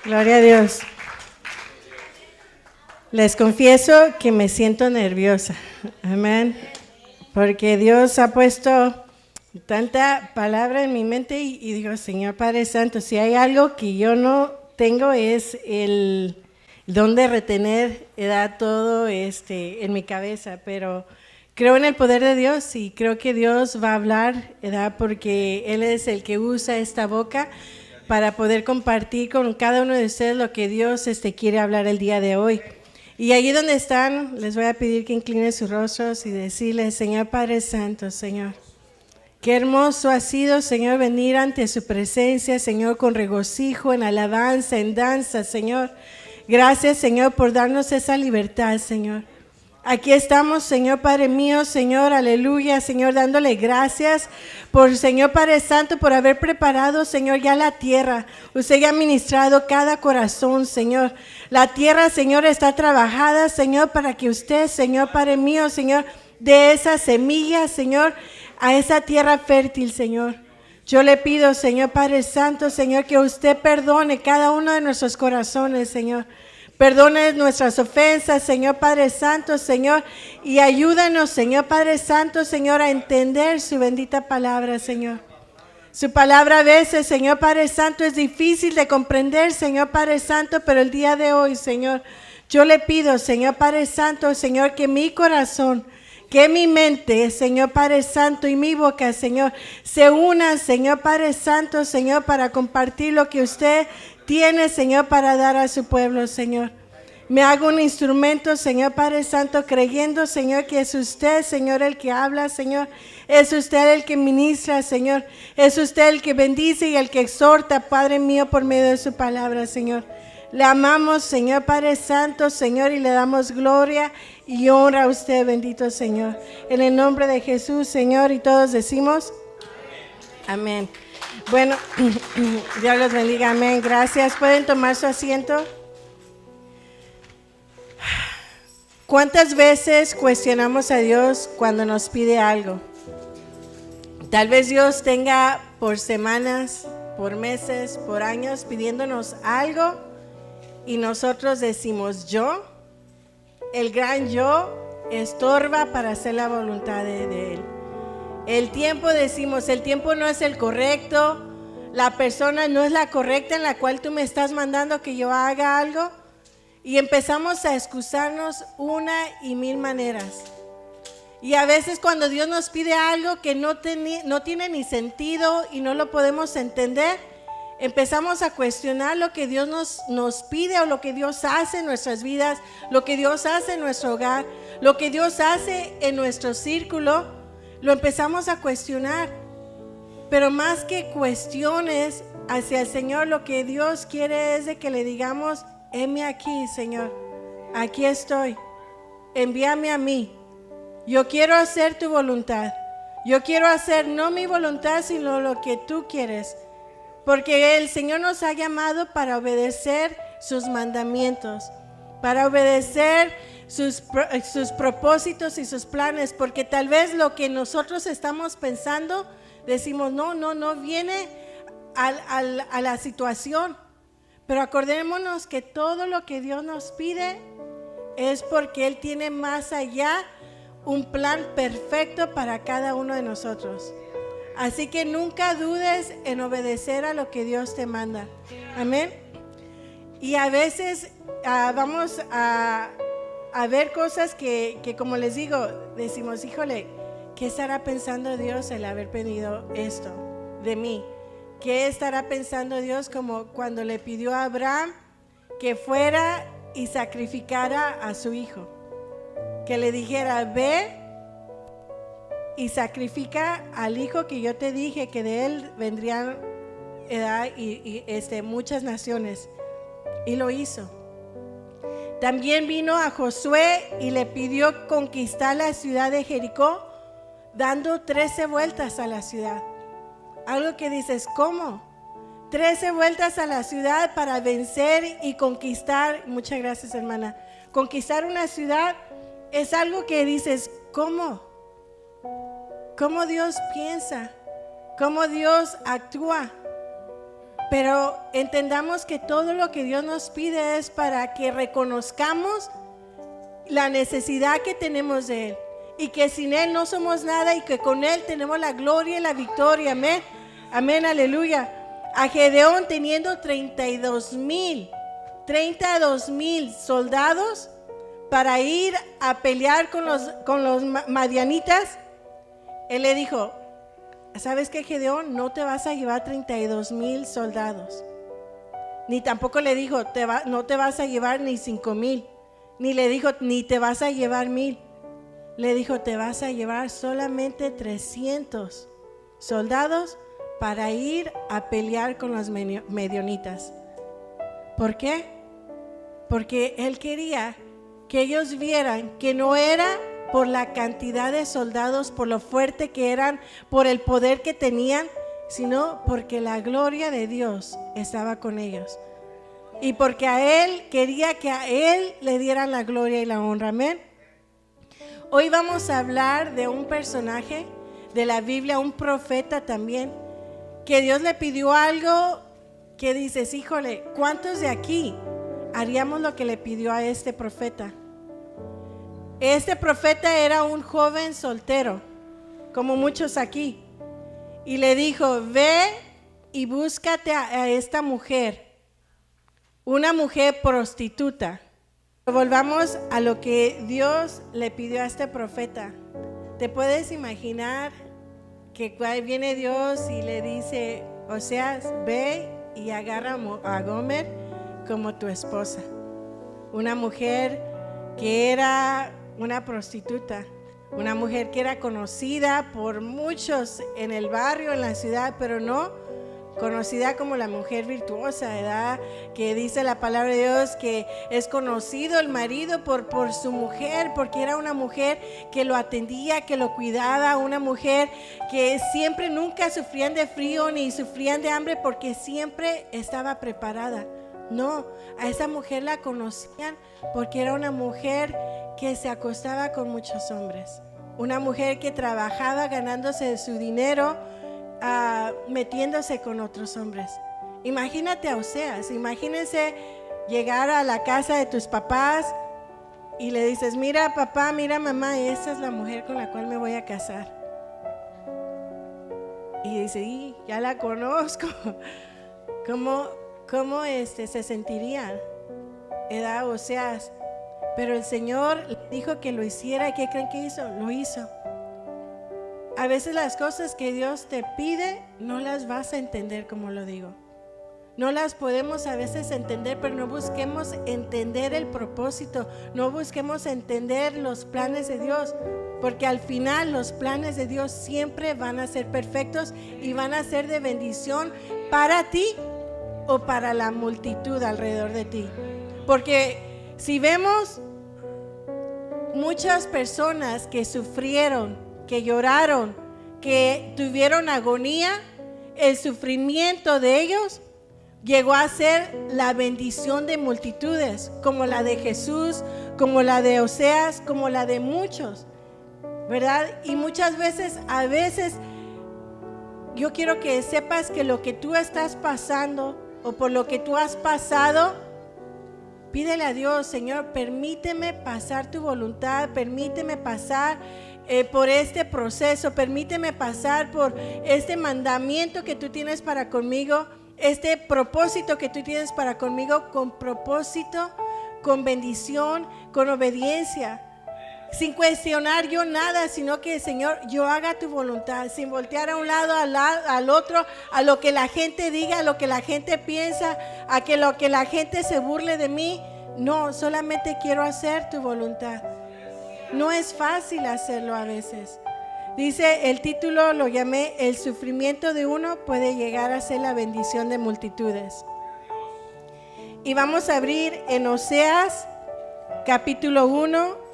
Gloria a Dios. Les confieso que me siento nerviosa. Amén. Porque Dios ha puesto tanta palabra en mi mente y digo, Señor Padre Santo, si hay algo que yo no tengo es el don de retener todo en mi cabeza, pero creo en el poder de Dios y creo que Dios va a hablar, porque Él es el que usa esta boca para poder compartir con cada uno de ustedes lo que Dios quiere hablar el día de hoy. Y allí donde están, les voy a pedir que inclinen sus rostros y decirles, Señor Padre Santo, Señor, qué hermoso ha sido, Señor, venir ante su presencia, Señor, con regocijo, en alabanza, en danza, Señor. Gracias, Señor, por darnos esa libertad, Señor. Aquí estamos, Señor Padre mío, Señor, aleluya, Señor, dándole gracias por, Señor Padre Santo, por haber preparado, Señor, ya la tierra. Usted ya ha ministrado cada corazón, Señor. La tierra, Señor, está trabajada, Señor, para que usted, Señor Padre mío, Señor, dé esa semilla, Señor, a esa tierra fértil, Señor. Yo le pido, Señor Padre Santo, Señor, que usted perdone cada uno de nuestros corazones, Señor. Perdone nuestras ofensas, Señor Padre Santo, Señor, y ayúdanos, Señor Padre Santo, Señor, a entender su bendita palabra, Señor. Su palabra a veces, Señor Padre Santo, es difícil de comprender, Señor Padre Santo, pero el día de hoy, Señor, yo le pido, Señor Padre Santo, Señor, que mi corazón, que mi mente, Señor Padre Santo, y mi boca, Señor, se unan, Señor Padre Santo, Señor, para compartir lo que usted tiene, Señor, para dar a su pueblo, Señor. Me hago un instrumento, Señor Padre Santo, creyendo, Señor, que es usted, Señor, el que habla, Señor. Es usted el que ministra, Señor. Es usted el que bendice y el que exhorta, Padre mío, por medio de su palabra, Señor. Le amamos, Señor Padre Santo, Señor, y le damos gloria y honra a usted, bendito Señor. En el nombre de Jesús, Señor, y todos decimos amén. Bueno, Dios los bendiga, amén. Gracias. ¿Pueden tomar su asiento? ¿Cuántas veces cuestionamos a Dios cuando nos pide algo? Tal vez Dios tenga por semanas, por meses, por años pidiéndonos algo y nosotros decimos yo, el gran yo, estorba para hacer la voluntad de Él. El tiempo, decimos, el tiempo no es el correcto, la persona no es la correcta en la cual tú me estás mandando que yo haga algo, y empezamos a excusarnos una y mil maneras. Y a veces cuando Dios nos pide algo que no tiene ni sentido y no lo podemos entender, empezamos a cuestionar lo que Dios nos pide o lo que Dios hace en nuestras vidas, lo que Dios hace en nuestro hogar, lo que Dios hace en nuestro círculo. Lo empezamos a cuestionar, pero más que cuestiones hacia el Señor, lo que Dios quiere es de que le digamos, heme aquí, Señor, aquí estoy, envíame a mí, yo quiero hacer tu voluntad, yo quiero hacer no mi voluntad, sino lo que tú quieres, porque el Señor nos ha llamado para obedecer sus mandamientos, para obedecer sus propósitos y sus planes, porque tal vez lo que nosotros estamos pensando, decimos, no viene a la situación, pero acordémonos que todo lo que Dios nos pide es porque Él tiene más allá un plan perfecto para cada uno de nosotros. Así que nunca dudes en obedecer a lo que Dios te manda. Amén. Y a veces vamos a ver cosas que como les digo, decimos, híjole, ¿qué estará pensando Dios el haber pedido esto de mí? ¿Qué estará pensando Dios como cuando le pidió a Abraham que fuera y sacrificara a su hijo? Que le dijera, ve y sacrifica al hijo que yo te dije que de él vendrían muchas naciones. Y lo hizo. También vino a Josué y le pidió conquistar la ciudad de Jericó, dando 13 vueltas a la ciudad. Algo que dices, ¿cómo? 13 vueltas a la ciudad para vencer y conquistar. Muchas gracias, hermana. Conquistar una ciudad es algo que dices, ¿cómo? ¿Cómo Dios piensa? ¿Cómo Dios actúa? Pero entendamos que todo lo que Dios nos pide es para que reconozcamos la necesidad que tenemos de Él. Y que sin Él no somos nada y que con Él tenemos la gloria y la victoria. Amén. Amén, aleluya. A Gedeón teniendo 32,000 soldados para ir a pelear con los madianitas, Él le dijo: ¿sabes qué, Gedeón? No te vas a llevar 32,000 soldados. Ni tampoco le dijo, no te vas a llevar ni 5,000. Ni le dijo, ni te vas a llevar 1,000. Le dijo, te vas a llevar solamente 300 soldados para ir a pelear con los medionitas. ¿Por qué? Porque Él quería que ellos vieran que no era por la cantidad de soldados, por lo fuerte que eran, por el poder que tenían, sino porque la gloria de Dios estaba con ellos. Y porque a Él quería que a Él le dieran la gloria y la honra. Amén. Hoy vamos a hablar de un personaje de la Biblia, un profeta también, que Dios le pidió algo que dices, híjole, ¿cuántos de aquí haríamos lo que le pidió a este profeta? Este profeta era un joven soltero, como muchos aquí, y le dijo, ve y búscate a esta mujer, una mujer prostituta. Volvamos a lo que Dios le pidió a este profeta. ¿Te puedes imaginar que viene Dios y le dice, Oseas, ve y agarra a Gomer como tu esposa? Una mujer que era una prostituta, una mujer que era conocida por muchos en el barrio, en la ciudad, pero no conocida como la mujer virtuosa, ¿verdad? Que dice la palabra de Dios que es conocido el marido por su mujer, porque era una mujer que lo atendía, que lo cuidaba, una mujer que siempre, nunca sufrían de frío ni sufrían de hambre, porque siempre estaba preparada. No, a esa mujer la conocían porque era una mujer que se acostaba con muchos hombres, una mujer que trabajaba ganándose su dinero, metiéndose con otros hombres. Imagínate a Oseas, imagínense llegar a la casa de tus papás y le dices, mira papá, mira mamá, esa es la mujer con la cual me voy a casar. Y dice, ya la conozco. ¿Cómo se sentiría? ¿Edad Oseas? Pero el Señor le dijo que lo hiciera. ¿Y qué creen que hizo? Lo hizo. A veces las cosas que Dios te pide no las vas a entender, como lo digo. No las podemos a veces entender, pero no busquemos entender el propósito, no busquemos entender los planes de Dios, porque al final los planes de Dios siempre van a ser perfectos y van a ser de bendición para ti o para la multitud alrededor de ti. Porque si vemos muchas personas que sufrieron, que lloraron, que tuvieron agonía, el sufrimiento de ellos llegó a ser la bendición de multitudes, como la de Jesús, como la de Oseas, como la de muchos, ¿verdad? Y muchas veces, yo quiero que sepas que lo que tú estás pasando o por lo que tú has pasado, pídele a Dios, Señor, permíteme pasar tu voluntad, permíteme pasar por este proceso, permíteme pasar por este mandamiento que tú tienes para conmigo, este propósito que tú tienes para conmigo, con propósito, con bendición, con obediencia, sin cuestionar yo nada, sino que Señor, yo haga tu voluntad, sin voltear a un lado, al otro, a lo que la gente diga, a lo que la gente piensa, a que lo que la gente se burle de mí. No, solamente quiero hacer tu voluntad. No es fácil hacerlo a veces. Dice, el título lo llamé, el sufrimiento de uno puede llegar a ser la bendición de multitudes. Y vamos a abrir en Oseas capítulo 1,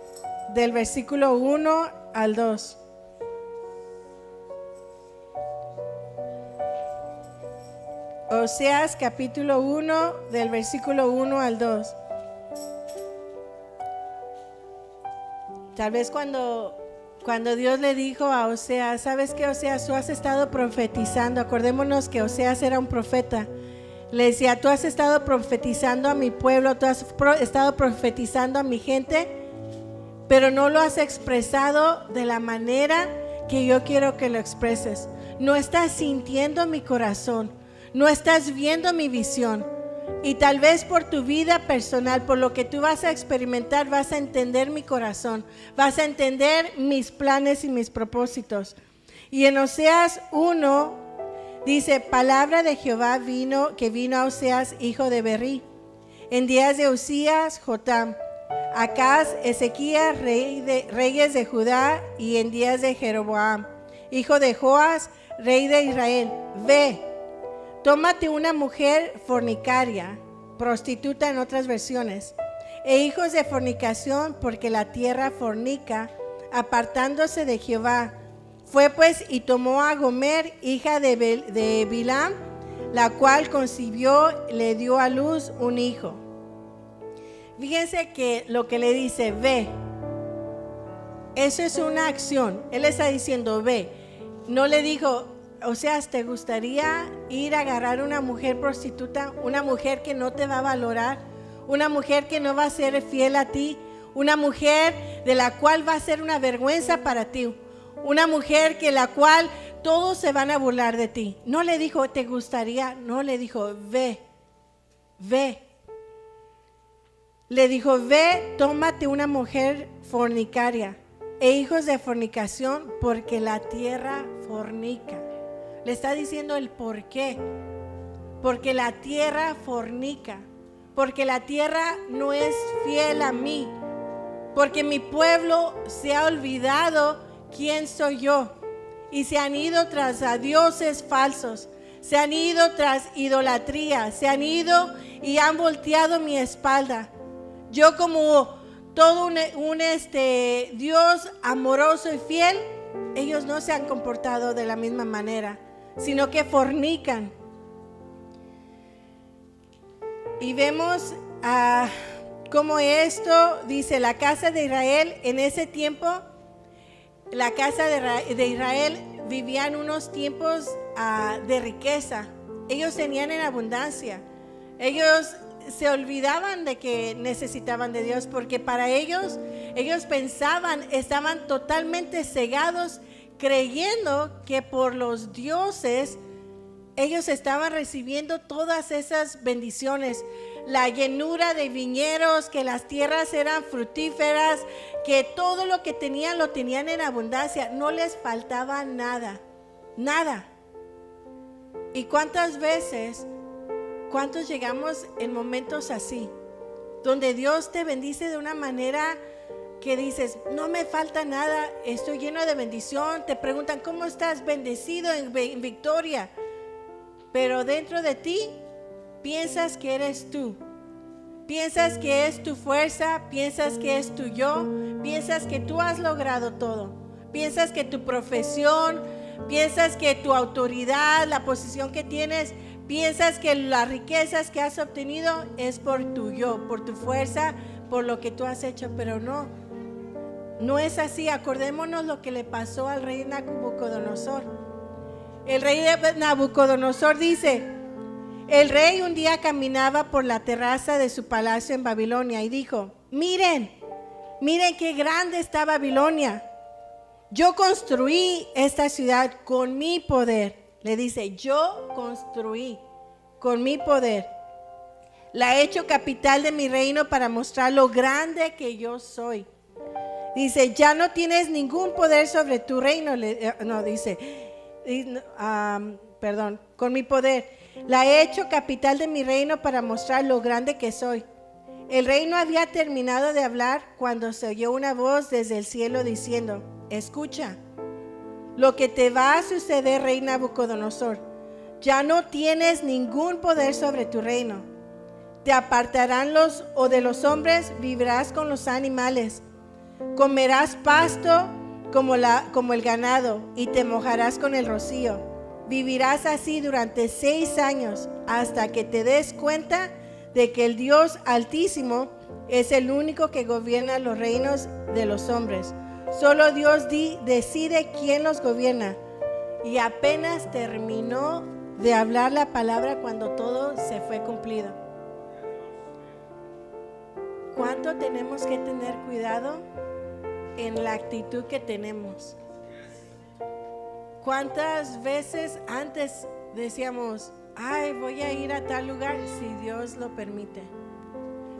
del versículo 1 al 2. Oseas capítulo 1, del versículo 1 al 2. Tal vez cuando Dios le dijo a Oseas, ¿sabes qué, Oseas? Tú has estado profetizando. Acordémonos que Oseas era un profeta. Le decía, tú has estado profetizando a mi pueblo, tú has estado profetizando a mi gente, pero no lo has expresado de la manera que yo quiero que lo expreses. No estás sintiendo mi corazón, no estás viendo mi visión. Y tal vez por tu vida personal, por lo que tú vas a experimentar, vas a entender mi corazón, vas a entender mis planes y mis propósitos. Y en Oseas 1 dice, palabra de Jehová que vino a Oseas, hijo de Berí, en días de Usías, Jotam, Acaz, Ezequías, reyes de Judá, y en días de Jeroboam, hijo de Joas, rey de Israel. Ve, tómate una mujer fornicaria, prostituta en otras versiones, e hijos de fornicación, porque la tierra fornica, apartándose de Jehová. Fue pues y tomó a Gomer, hija de Bilam, la cual concibió, le dio a luz un hijo. Fíjense que lo que le dice, ve, eso es una acción. Él está diciendo, ve. No le dijo, o sea, ¿te gustaría ir a agarrar una mujer prostituta? Una mujer que no te va a valorar, una mujer que no va a ser fiel a ti, una mujer de la cual va a ser una vergüenza para ti, una mujer que la cual todos se van a burlar de ti. No le dijo, ¿te gustaría? No, le dijo, ve, ve. Le dijo, ve, tómate una mujer fornicaria e hijos de fornicación, porque la tierra fornica. Le está diciendo el por qué. Porque la tierra fornica, porque la tierra no es fiel a mí, porque mi pueblo se ha olvidado quién soy yo y se han ido tras a dioses falsos, se han ido tras idolatría, se han ido y han volteado mi espalda. Yo, como todo un Dios amoroso y fiel, ellos no se han comportado de la misma manera, sino que fornican. Y vemos cómo esto dice, la casa de Israel en ese tiempo, la casa de Israel vivía en unos tiempos de riqueza. Ellos tenían en abundancia. Ellos se olvidaban de que necesitaban de Dios, porque para ellos pensaban, estaban totalmente cegados, creyendo que por los dioses ellos estaban recibiendo todas esas bendiciones, la llenura de viñedos, que las tierras eran fructíferas, que todo lo que tenían lo tenían en abundancia, no les faltaba nada, nada. ¿Y cuántas veces, cuántos llegamos en momentos así, donde Dios te bendice de una manera que dices, no me falta nada, estoy lleno de bendición? Te preguntan, ¿cómo estás? Bendecido en victoria. Pero dentro de ti piensas que eres tú, piensas que es tu fuerza, piensas que es tu yo, piensas que tú has logrado todo, piensas que tu profesión, piensas que tu autoridad, la posición que tienes, piensas que las riquezas que has obtenido es por tu yo, por tu fuerza, por lo que tú has hecho. Pero no es así. Acordémonos lo que le pasó al rey Nabucodonosor. El rey Nabucodonosor dice, el rey un día caminaba por la terraza de su palacio en Babilonia y dijo, miren qué grande está Babilonia. Yo construí esta ciudad con mi poder. Le dice, yo construí con mi poder. La he hecho capital de mi reino para mostrar lo grande que yo soy. Dice, ya no tienes ningún poder sobre tu reino. Con mi poder. La he hecho capital de mi reino para mostrar lo grande que soy. El rey no había terminado de hablar cuando se oyó una voz desde el cielo diciendo, escucha, lo que te va a suceder, rey Nabucodonosor. Ya no tienes ningún poder sobre tu reino. Te apartarán de los hombres, vivirás con los animales. Comerás pasto como el ganado y te mojarás con el rocío. Vivirás así durante 6 años hasta que te des cuenta de que el Dios Altísimo es el único que gobierna los reinos de los hombres. Solo Dios decide quién los gobierna. Y apenas terminó de hablar la palabra cuando todo se fue cumplido. ¿Cuánto tenemos que tener cuidado en la actitud que tenemos? ¿Cuántas veces antes decíamos, ay, voy a ir a tal lugar si Dios lo permite?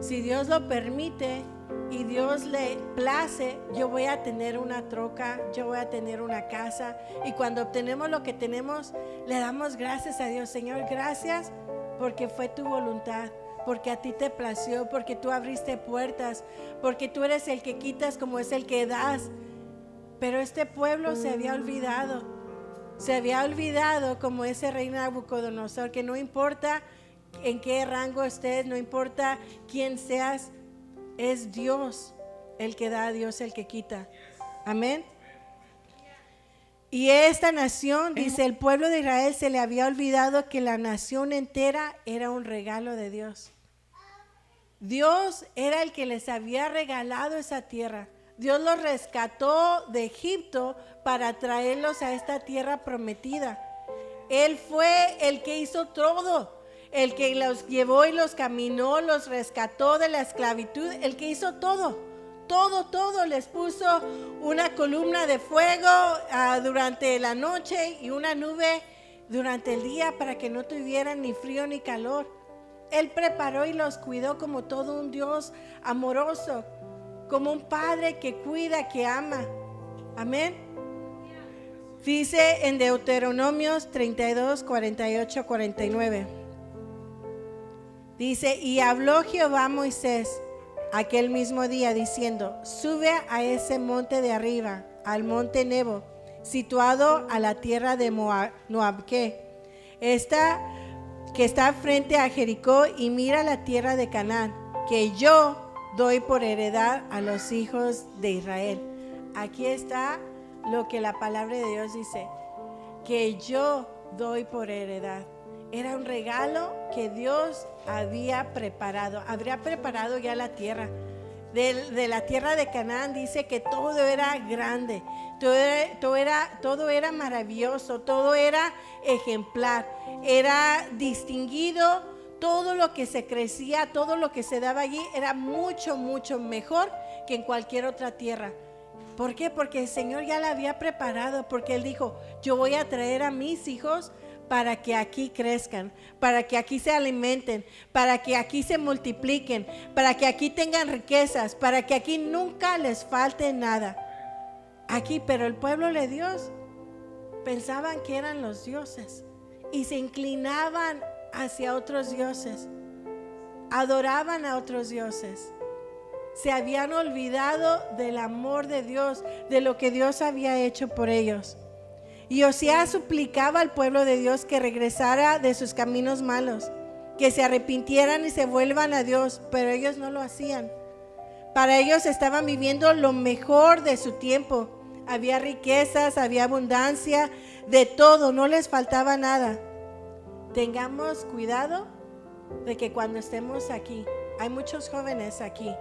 Si Dios lo permite y Dios le place, yo voy a tener una troca, yo voy a tener una casa. Y cuando obtenemos lo que tenemos, le damos gracias a Dios. Señor, gracias porque fue tu voluntad, porque a ti te plació, porque tú abriste puertas, porque tú eres el que quitas como es el que das. Pero este pueblo se había olvidado como ese rey Nabucodonosor, que no importa en qué rango estés, no importa quién seas, es Dios el que da, Dios el que quita. Amén. Y esta nación, dice, el pueblo de Israel se le había olvidado que la nación entera era un regalo de Dios. Dios era el que les había regalado esa tierra. Dios los rescató de Egipto para traerlos a esta tierra prometida. Él fue el que hizo todo, el que los llevó y los caminó, los rescató de la esclavitud, el que hizo todo, les puso una columna de fuego durante la noche y una nube durante el día para que no tuvieran ni frío ni calor. Él preparó y los cuidó como todo un Dios amoroso, como un padre que cuida, que ama. Amén. Dice en Deuteronomios 32, 48, 49. Dice, y habló Jehová a Moisés aquel mismo día diciendo, sube a ese monte de arriba, al monte Nebo, situado a la tierra de Moab, que está frente a Jericó, y mira la tierra de Canaán, que yo doy por heredad a los hijos de Israel. Aquí está lo que la palabra de Dios dice, que yo doy por heredad. Era un regalo que Dios había preparado ya la tierra. De la tierra de Canaán dice que todo era grande, todo era maravilloso, todo era ejemplar, era distinguido. Todo lo que se crecía, todo lo que se daba allí era mucho, mucho mejor que en cualquier otra tierra. ¿Por qué? Porque el Señor ya la había preparado, porque Él dijo, yo voy a traer a mis hijos para que aquí crezcan, para que aquí se alimenten, para que aquí se multipliquen, para que aquí tengan riquezas, para que aquí nunca les falte nada. Aquí, pero el pueblo de Dios pensaban que eran los dioses y se inclinaban hacia otros dioses, adoraban a otros dioses, se habían olvidado del amor de Dios, de lo que Dios había hecho por ellos. Y Osías suplicaba al pueblo de Dios que regresara de sus caminos malos, que se arrepintieran y se vuelvan a Dios, pero ellos no lo hacían. Para ellos estaban viviendo lo mejor de su tiempo, había riquezas, había abundancia, de todo, no les faltaba nada. Tengamos cuidado de que cuando estemos aquí, hay muchos jóvenes aquí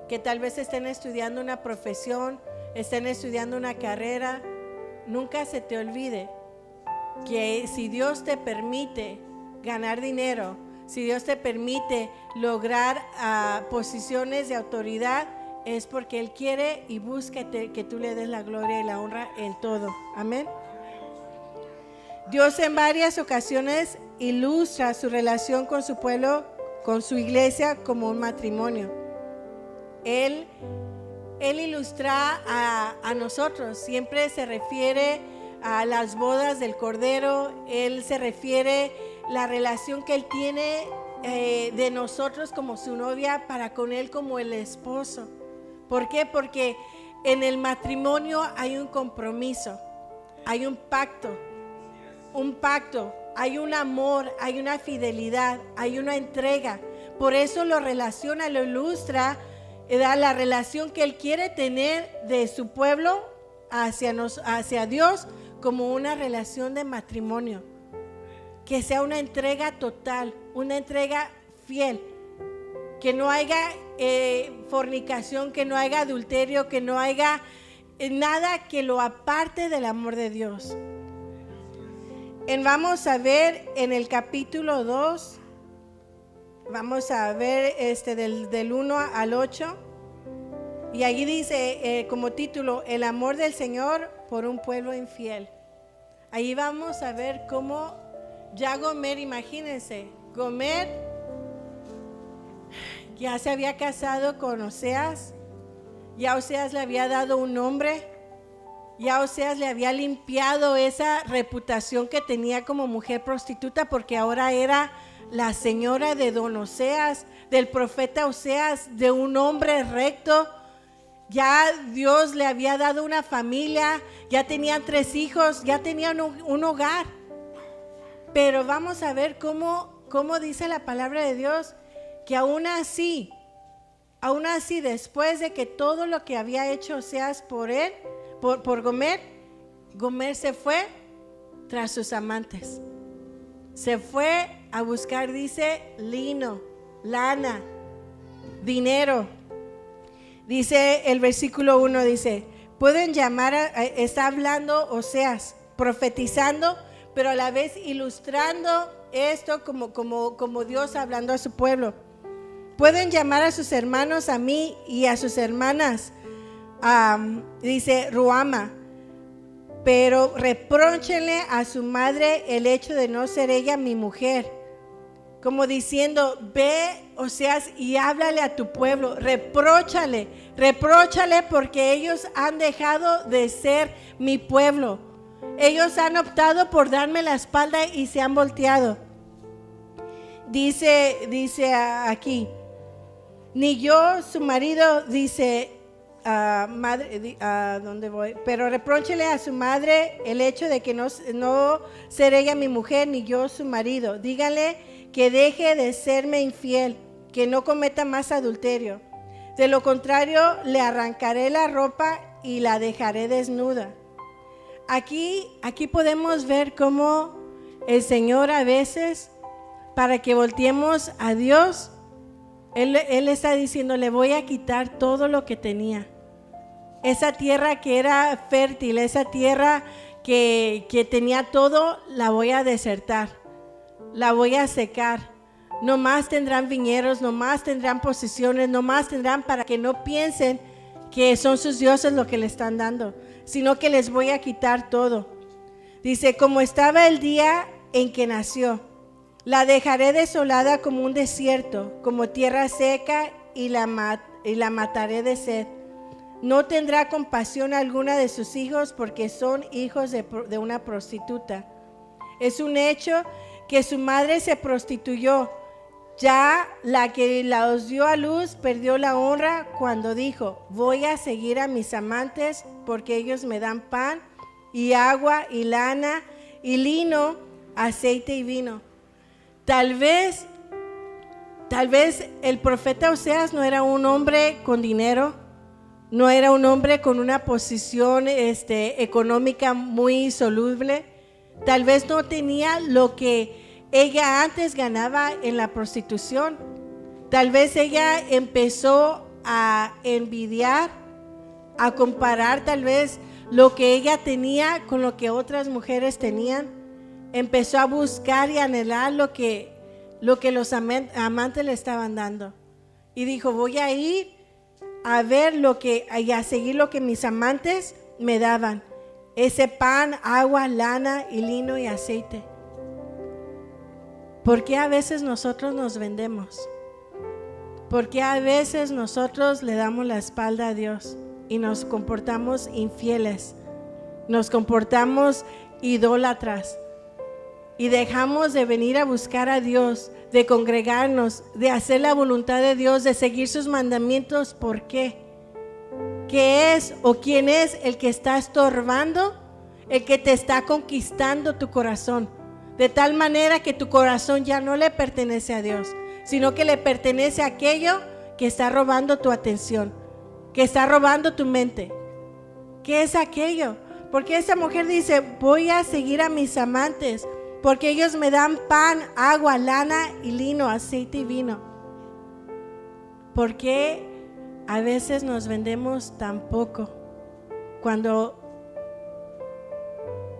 que tal vez estén estudiando una profesión, estén estudiando una carrera. Nunca se te olvide que si Dios te permite ganar dinero, si Dios te permite lograr posiciones de autoridad, es porque Él quiere y busca que tú le des la gloria y la honra en todo. Amén. Dios en varias ocasiones ilustra su relación con su pueblo, con su iglesia, como un matrimonio. Él ilustra a nosotros, siempre se refiere a las bodas del Cordero. Él se refiere la relación que Él tiene de nosotros como su novia para con Él como el esposo. ¿Por qué? Porque en el matrimonio hay un compromiso, hay un pacto, hay un amor, hay una fidelidad, hay una entrega. Por eso lo relaciona, lo ilustra, la relación que Él quiere tener de su pueblo hacia Dios como una relación de matrimonio. Que sea una entrega total, una entrega fiel. Que no haya fornicación, que no haya adulterio, que no haya nada que lo aparte del amor de Dios. Vamos a ver en el capítulo 2, vamos a ver del 1 al 8, y allí dice como título, el amor del Señor por un pueblo infiel. Ahí vamos a ver cómo ya Gomer, imagínense, Gomer ya se había casado con Oseas, ya Oseas le había dado un nombre, ya Oseas le había limpiado esa reputación que tenía como mujer prostituta, porque ahora era la señora de don Oseas, del profeta Oseas, de un hombre recto. Ya Dios le había dado una familia, ya tenían 3 hijos, ya tenían un hogar. Pero vamos a ver cómo dice la palabra de Dios, que aún así, después de que todo lo que había hecho Oseas por él, por Gomer, Gomer se fue tras sus amantes. Se fue a buscar, dice, lino, lana, dinero. Dice el versículo 1, dice, pueden llamar, está hablando Oseas, profetizando, pero a la vez ilustrando esto como Dios hablando a su pueblo. Pueden llamar a sus hermanos a mí y a sus hermanas, dice Ruama, pero repróchenle a su madre el hecho de no ser ella mi mujer. Como diciendo, ve, Oseas, y háblale a tu pueblo, repróchale porque ellos han dejado de ser mi pueblo. Ellos han optado por darme la espalda y se han volteado. Dice aquí, ni yo, su marido, dice, madre, ¿dónde voy? Pero repróchele a su madre el hecho de que no ser ella mi mujer, ni yo su marido. Dígale que deje de serme infiel, que no cometa más adulterio. De lo contrario, le arrancaré la ropa y la dejaré desnuda. Aquí podemos ver cómo el Señor a veces, para que volteemos a Dios, Él está diciendo, le voy a quitar todo lo que tenía. Esa tierra que era fértil, esa tierra que tenía todo, la voy a desertar, la voy a secar. No más tendrán viñedos, no más tendrán posesiones, no más tendrán, para que no piensen que son sus dioses lo que le están dando, sino que les voy a quitar todo. Dice, como estaba el día en que nació, la dejaré desolada como un desierto, como tierra seca, y la mataré de sed. No tendrá compasión alguna de sus hijos, porque son hijos de una prostituta. Es un hecho que su madre se prostituyó. Ya la que los dio a luz perdió la honra cuando dijo, voy a seguir a mis amantes porque ellos me dan pan y agua y lana y lino, aceite y vino. Tal vez el profeta Oseas no era un hombre con dinero, no era un hombre con una posición económica muy soluble. Tal vez no tenía lo que ella antes ganaba en la prostitución. Tal vez ella empezó a envidiar, a comparar tal vez lo que ella tenía con lo que otras mujeres tenían. Empezó a buscar y anhelar lo que los amantes le estaban dando. Y dijo, voy a ir a ver y a seguir lo que mis amantes me daban. Ese pan, agua, lana y lino y aceite. ¿Por qué a veces nosotros nos vendemos? ¿Por qué a veces nosotros le damos la espalda a Dios y nos comportamos infieles? Nos comportamos idólatras y dejamos de venir a buscar a Dios, de congregarnos, de hacer la voluntad de Dios, de seguir sus mandamientos. ¿Por qué? ¿Qué es o quién es el que está estorbando? El que te está conquistando tu corazón, de tal manera que tu corazón ya no le pertenece a Dios, sino que le pertenece a aquello que está robando tu atención, que está robando tu mente. ¿Qué es aquello? Porque esa mujer dice, voy a seguir a mis amantes, porque ellos me dan pan, agua, lana y lino, aceite y vino. ¿Por qué a veces nos vendemos tan poco? Cuando,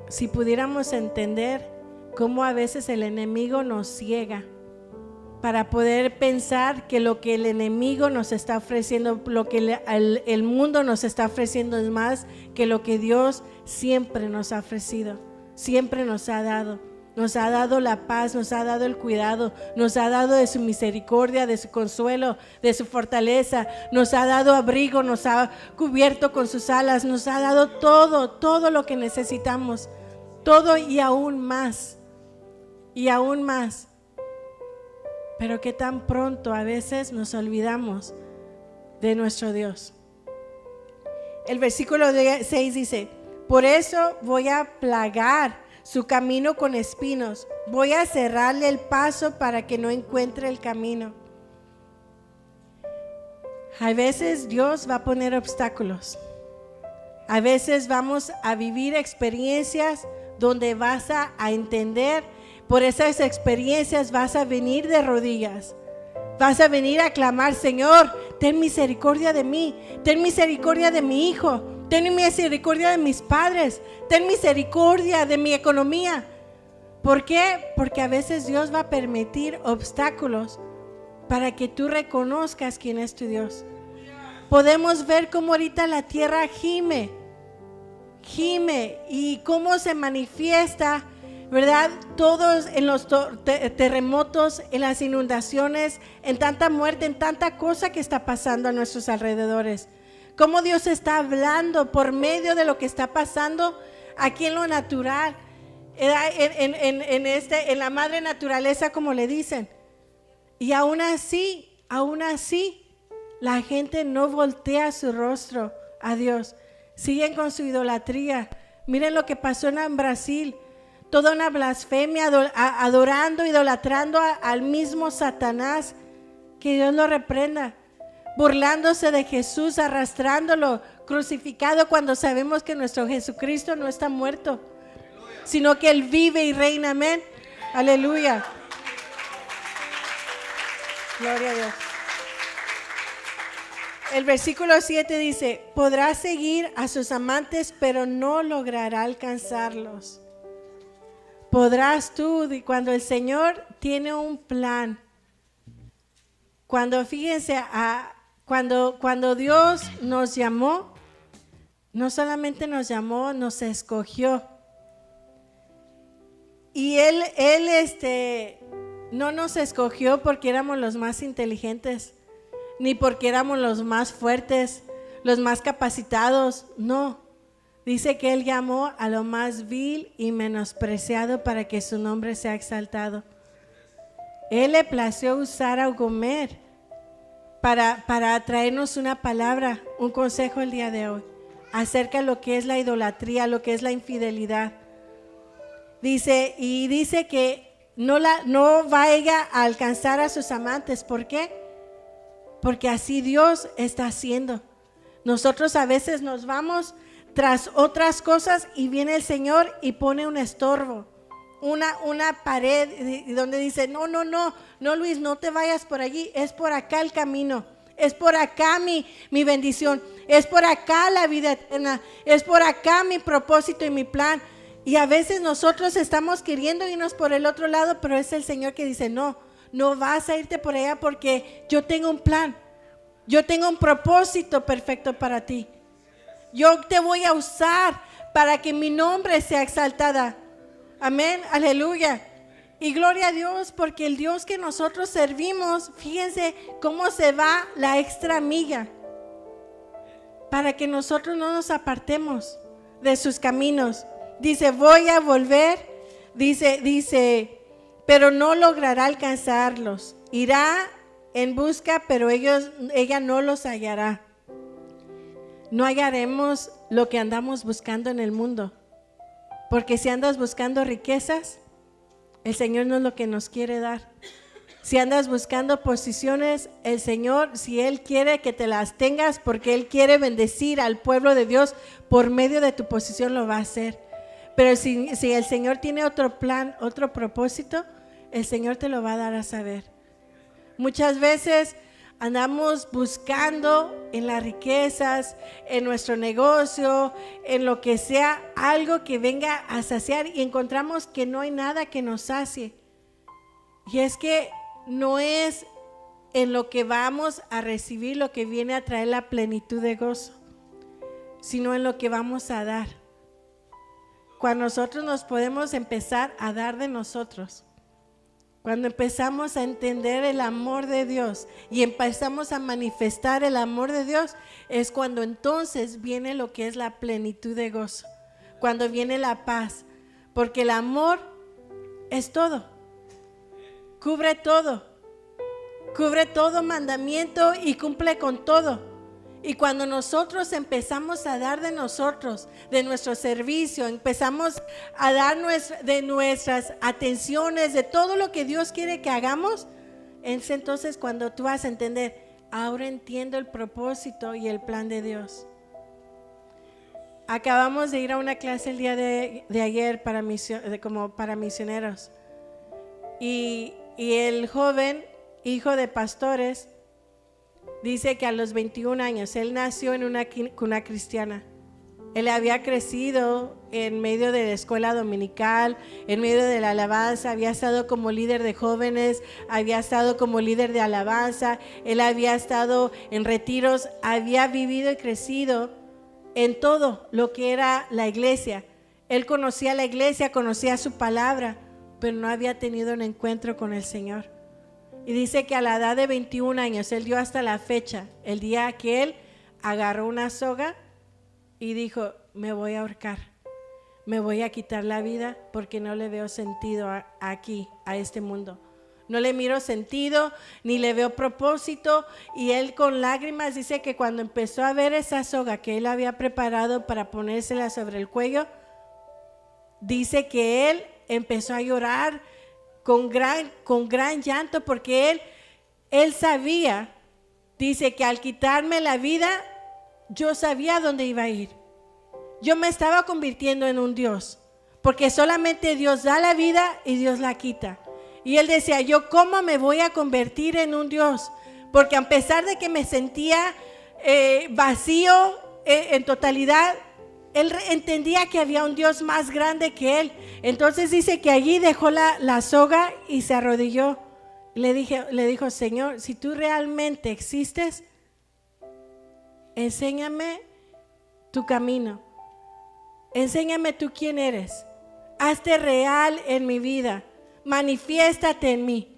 si pudiéramos entender cómo a veces el enemigo nos ciega para poder pensar que lo que el enemigo nos está ofreciendo, lo que el mundo nos está ofreciendo es más que lo que Dios siempre nos ha ofrecido, siempre nos ha dado. Nos ha dado la paz, nos ha dado el cuidado, nos ha dado de su misericordia, de su consuelo, de su fortaleza, nos ha dado abrigo, nos ha cubierto con sus alas, nos ha dado todo lo que necesitamos, todo y aún más, y aún más. Pero que tan pronto a veces nos olvidamos de nuestro Dios. El versículo 6 dice: por eso voy a plagar su camino con espinos, voy a cerrarle el paso para que no encuentre el camino. A veces Dios va a poner obstáculos. A veces vamos a vivir experiencias donde vas a entender. Por esas experiencias vas a venir de rodillas. Vas a venir a clamar: Señor, ten misericordia de mí, ten misericordia de mi hijo, ten misericordia de mis padres, ten misericordia de mi economía. ¿Por qué? Porque a veces Dios va a permitir obstáculos para que tú reconozcas quién es tu Dios. Podemos ver cómo ahorita la tierra gime y cómo se manifiesta, ¿verdad? Todos en los terremotos, en las inundaciones, en tanta muerte, en tanta cosa que está pasando a nuestros alrededores. Cómo Dios está hablando por medio de lo que está pasando aquí en lo natural, en la madre naturaleza, como le dicen. Y aún así, la gente no voltea su rostro a Dios. Siguen con su idolatría. Miren lo que pasó en Brasil. Toda una blasfemia, adorando, idolatrando al mismo Satanás. Que Dios lo reprenda. Burlándose de Jesús, arrastrándolo, crucificado, cuando sabemos que nuestro Jesucristo no está muerto, sino que Él vive y reina. Amén. Aleluya. Gloria a Dios. El versículo 7 dice: podrá seguir a sus amantes, pero no logrará alcanzarlos. Podrás tú, cuando el Señor tiene un plan, cuando fíjense, cuando Dios nos llamó, no solamente nos llamó, nos escogió. Y Él no nos escogió porque éramos los más inteligentes, ni porque éramos los más fuertes, los más capacitados. No, dice que Él llamó a lo más vil y menospreciado para que su nombre sea exaltado. Él le plació usar a Gomer para traernos una palabra, un consejo el día de hoy, acerca de lo que es la idolatría, lo que es la infidelidad. Dice que no va ella a alcanzar a sus amantes. ¿Por qué? Porque así Dios está haciendo. Nosotros a veces nos vamos tras otras cosas y viene el Señor y pone un estorbo, una pared donde dice: no Luis, no te vayas por allí, es por acá el camino, es por acá mi bendición, es por acá la vida eterna, es por acá mi propósito y mi plan. Y a veces nosotros estamos queriendo irnos por el otro lado, pero es el Señor que dice: no vas a irte por allá, porque yo tengo un plan, yo tengo un propósito perfecto para ti. Yo te voy a usar para que mi nombre sea exaltada. Amén, aleluya. Y gloria a Dios, porque el Dios que nosotros servimos, fíjense cómo se va la extra milla para que nosotros no nos apartemos de sus caminos. Dice: voy a volver, dice, pero no logrará alcanzarlos. Irá en busca, pero ella no los hallará. No hallaremos lo que andamos buscando en el mundo, porque si andas buscando riquezas, el Señor no es lo que nos quiere dar. Si andas buscando posiciones, el Señor, si Él quiere que te las tengas, porque Él quiere bendecir al pueblo de Dios por medio de tu posición, lo va a hacer. Pero si el Señor tiene otro plan, otro propósito, el Señor te lo va a dar a saber. Muchas veces andamos buscando en las riquezas, en nuestro negocio, en lo que sea, algo que venga a saciar, y encontramos que no hay nada que nos sacie. Y es que no es en lo que vamos a recibir lo que viene a traer la plenitud de gozo, sino en lo que vamos a dar. Cuando nosotros nos podemos empezar a dar de nosotros, cuando empezamos a entender el amor de Dios y empezamos a manifestar el amor de Dios, es cuando entonces viene lo que es la plenitud de gozo, cuando viene la paz, porque el amor es todo, cubre todo mandamiento y cumple con todo. Y cuando nosotros empezamos a dar de nosotros, de nuestro servicio, empezamos a dar de nuestras atenciones, de todo lo que Dios quiere que hagamos, es entonces cuando tú vas a entender, ahora entiendo el propósito y el plan de Dios. Acabamos de ir a una clase el día de ayer para misioneros, y el joven, hijo de pastores, dice que a los 21 años, él nació en una cuna cristiana. Él había crecido en medio de la escuela dominical, en medio de la alabanza, había estado como líder de jóvenes, había estado como líder de alabanza, él había estado en retiros, había vivido y crecido en todo lo que era la iglesia. Él conocía la iglesia, conocía su palabra, pero no había tenido un encuentro con el Señor. Y dice que a la edad de 21 años, él dio hasta la fecha, el día que él agarró una soga y dijo, me voy a ahorcar, me voy a quitar la vida porque no le veo sentido aquí, a este mundo. No le miro sentido, ni le veo propósito. Y él con lágrimas dice que cuando empezó a ver esa soga que él había preparado para ponérsela sobre el cuello, dice que él empezó a llorar con gran llanto, porque él sabía, dice que al quitarme la vida, yo sabía dónde iba a ir. Yo me estaba convirtiendo en un Dios, porque solamente Dios da la vida y Dios la quita. Y él decía, yo cómo me voy a convertir en un Dios, porque a pesar de que me sentía vacío en totalidad, él entendía que había un Dios más grande que él. Entonces dice que allí dejó la soga y se arrodilló. Le dijo, Señor, si tú realmente existes, enséñame tu camino. Enséñame tú quién eres. Hazte real en mi vida. Manifiéstate en mí.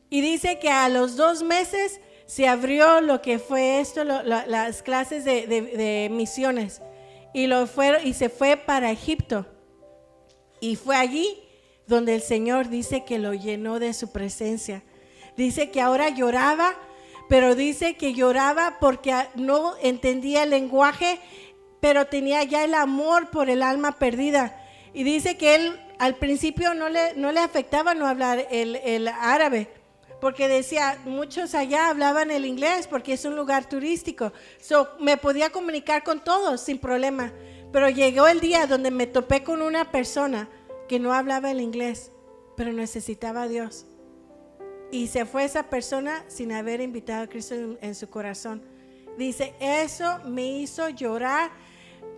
Y dice que a los 2 meses se abrió lo que fue esto, las clases de misiones. Y se fue para Egipto. Y fue allí donde el Señor dice que lo llenó de su presencia. Dice que ahora lloraba, pero dice que lloraba porque no entendía el lenguaje, pero tenía ya el amor por el alma perdida. Y dice que él al principio no le afectaba no hablar el árabe, porque decía, muchos allá hablaban el inglés porque es un lugar turístico. Me podía comunicar con todos sin problema. Pero llegó el día donde me topé con una persona que no hablaba el inglés, pero necesitaba a Dios. Y se fue esa persona sin haber invitado a Cristo en su corazón. Dice, eso me hizo llorar.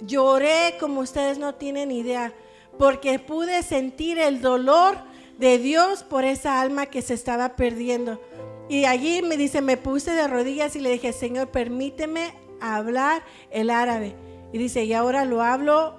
Lloré como ustedes no tienen idea, porque pude sentir el dolor de Dios por esa alma que se estaba perdiendo. Y allí me puse de rodillas y le dije, Señor, permíteme hablar el árabe. Y dice, y ahora lo hablo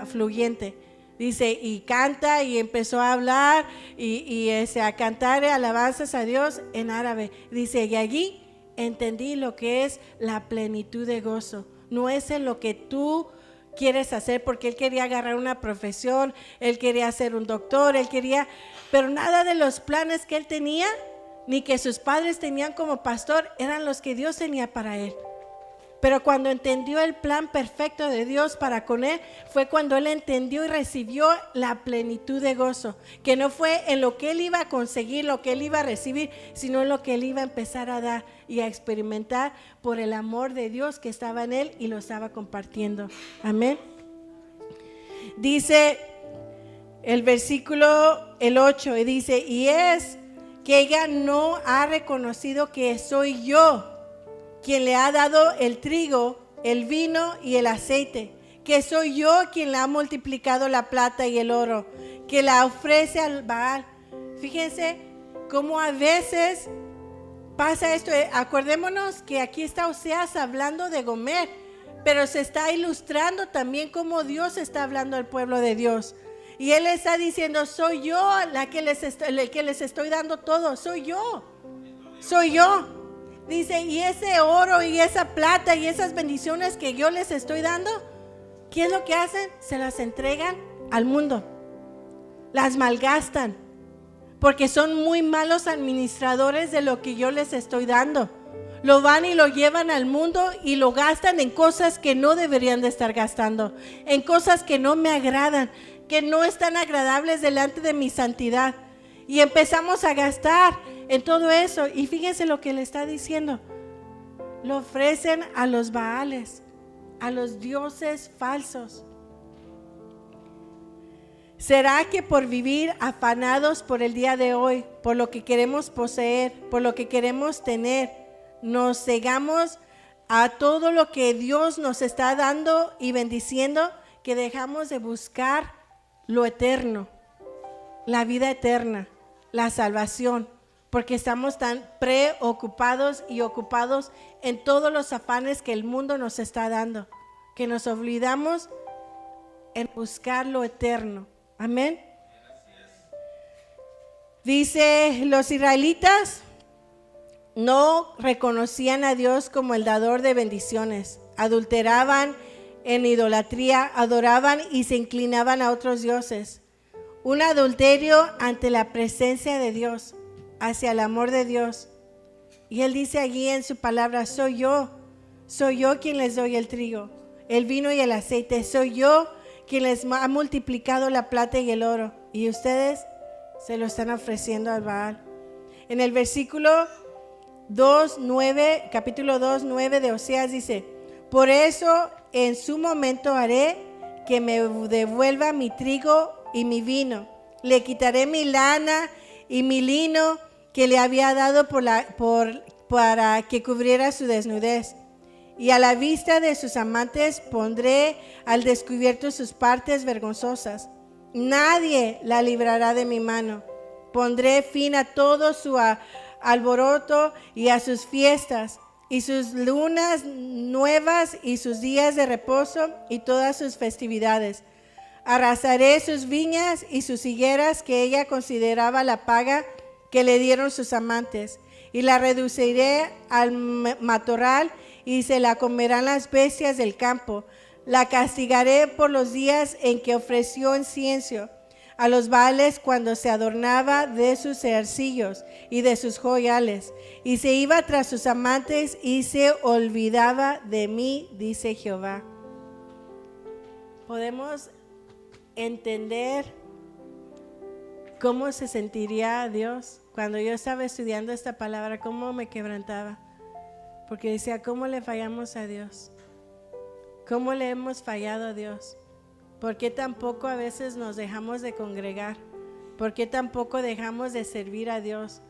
fluyente. Dice, y canta, y empezó a hablar y a cantar alabanzas a Dios en árabe. Dice, y allí entendí lo que es la plenitud de gozo. No es en lo que tú quieres hacer, porque él quería agarrar una profesión, él quería ser un doctor, pero nada de los planes que él tenía, ni que sus padres tenían como pastor, eran los que Dios tenía para él. Pero cuando entendió el plan perfecto de Dios para con él, fue cuando él entendió y recibió la plenitud de gozo, que no fue en lo que él iba a conseguir, lo que él iba a recibir, sino en lo que él iba a empezar a dar y a experimentar por el amor de Dios que estaba en él y lo estaba compartiendo. Amén. Dice el versículo 8, y dice, y es que ella no ha reconocido que soy yo quien le ha dado el trigo, el vino y el aceite, que soy yo quien le ha multiplicado la plata y el oro, que la ofrece al Baal. Fíjense cómo a veces pasa esto. Acordémonos que aquí está Oseas hablando de Gomer, pero se está ilustrando también cómo Dios está hablando al pueblo de Dios. Y Él está diciendo, soy yo el que les estoy dando todo, soy yo. Dice, y ese oro y esa plata y esas bendiciones que yo les estoy dando, ¿qué es lo que hacen? Se las entregan al mundo, las malgastan, porque son muy malos administradores de lo que yo les estoy dando. Lo van y lo llevan al mundo y lo gastan en cosas que no deberían de estar gastando, en cosas que no me agradan, que no están agradables delante de mi santidad. Y empezamos a gastar en todo eso. Y fíjense lo que le está diciendo. Lo ofrecen a los Baales, a los dioses falsos. ¿Será que por vivir afanados por el día de hoy, por lo que queremos poseer, por lo que queremos tener, nos cegamos a todo lo que Dios nos está dando y bendiciendo, que dejamos de buscar lo eterno, la vida eterna, la salvación, porque estamos tan preocupados y ocupados en todos los afanes que el mundo nos está dando, que nos olvidamos en buscar lo eterno? Amén. Dice, los israelitas no reconocían a Dios como el dador de bendiciones, adulteraban en idolatría, adoraban y se inclinaban a otros dioses. Un adulterio ante la presencia de Dios, hacia el amor de Dios. Y Él dice allí en su palabra, soy yo quien les doy el trigo, el vino y el aceite, soy yo quien les ha multiplicado la plata y el oro, y ustedes se lo están ofreciendo al Baal. En el versículo 2:9, capítulo 2:9 de Oseas dice, por eso en su momento haré que me devuelva mi trigo y mi vino, le quitaré mi lana y mi lino que le había dado para que cubriera su desnudez. Y a la vista de sus amantes pondré al descubierto sus partes vergonzosas. Nadie la librará de mi mano. Pondré fin a todo su alboroto y a sus fiestas, y sus lunas nuevas y sus días de reposo y todas sus festividades. Arrasaré sus viñas y sus higueras que ella consideraba la paga que le dieron sus amantes, y la reduciré al matorral y se la comerán las bestias del campo. La castigaré por los días en que ofreció incienso a los Baales, cuando se adornaba de sus zarcillos y de sus joyales, y se iba tras sus amantes y se olvidaba de mí, dice Jehová. Podemos entender cómo se sentiría Dios. Cuando yo estaba estudiando esta palabra, cómo me quebrantaba, porque decía, ¿cómo le fallamos a Dios? ¿Cómo le hemos fallado a Dios? ¿Por qué tampoco a veces nos dejamos de congregar? ¿Por qué tampoco dejamos de servir a Dios,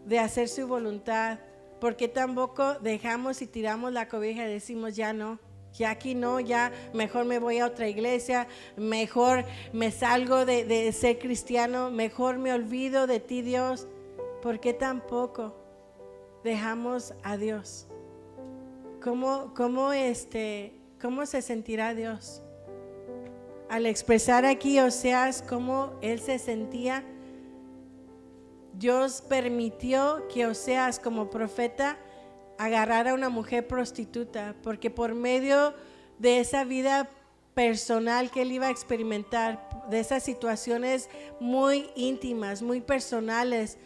de hacer su voluntad? ¿Por qué tampoco dejamos y tiramos la cobija y decimos, ya no, ya aquí no, ya mejor me voy a otra iglesia, mejor me salgo de ser cristiano, mejor me olvido de ti, Dios? ¿Por qué tampoco dejamos a Dios? ¿Cómo se sentirá Dios? Al expresar aquí Oseas cómo él se sentía, Dios permitió que Oseas como profeta agarrara a una mujer prostituta, porque por medio de esa vida personal que él iba a experimentar, de esas situaciones muy íntimas, muy personales,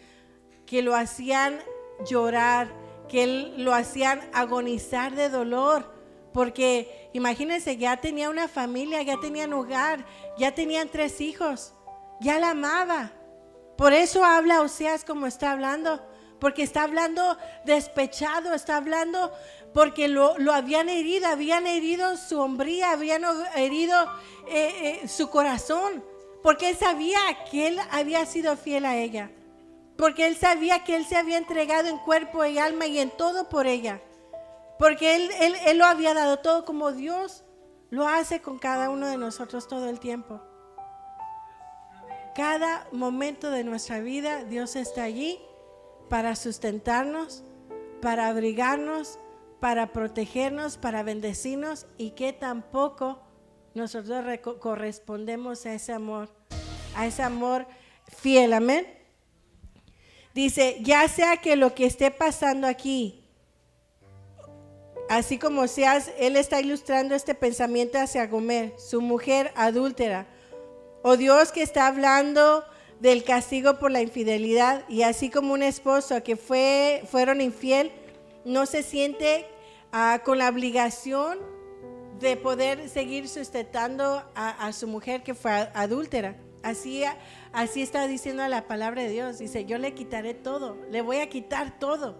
que lo hacían llorar, que lo hacían agonizar de dolor, porque imagínense, ya tenía una familia, ya tenían hogar, ya tenían 3 hijos, ya la amaba. Por eso habla Oseas como está hablando, porque está hablando despechado, está hablando porque lo habían herido su hombría, habían herido su corazón, porque él sabía que él había sido fiel a ella. porque él sabía que él se había entregado en cuerpo y alma y en todo por ella, porque él lo había dado todo, como Dios lo hace con cada uno de nosotros todo el tiempo. Cada momento de nuestra vida Dios está allí para sustentarnos, para abrigarnos, para protegernos, para bendecirnos, y que tampoco nosotros correspondemos a ese amor fiel. Amén. Dice, ya sea que lo que esté pasando aquí, así como seas, él está ilustrando este pensamiento hacia Gomer, su mujer adúltera, o Dios que está hablando del castigo por la infidelidad, y así como un esposo que fueron infiel, no se siente con la obligación de poder seguir sustentando a su mujer que fue adúltera. Así está diciendo la palabra de Dios. Dice, yo le quitaré todo, le voy a quitar todo.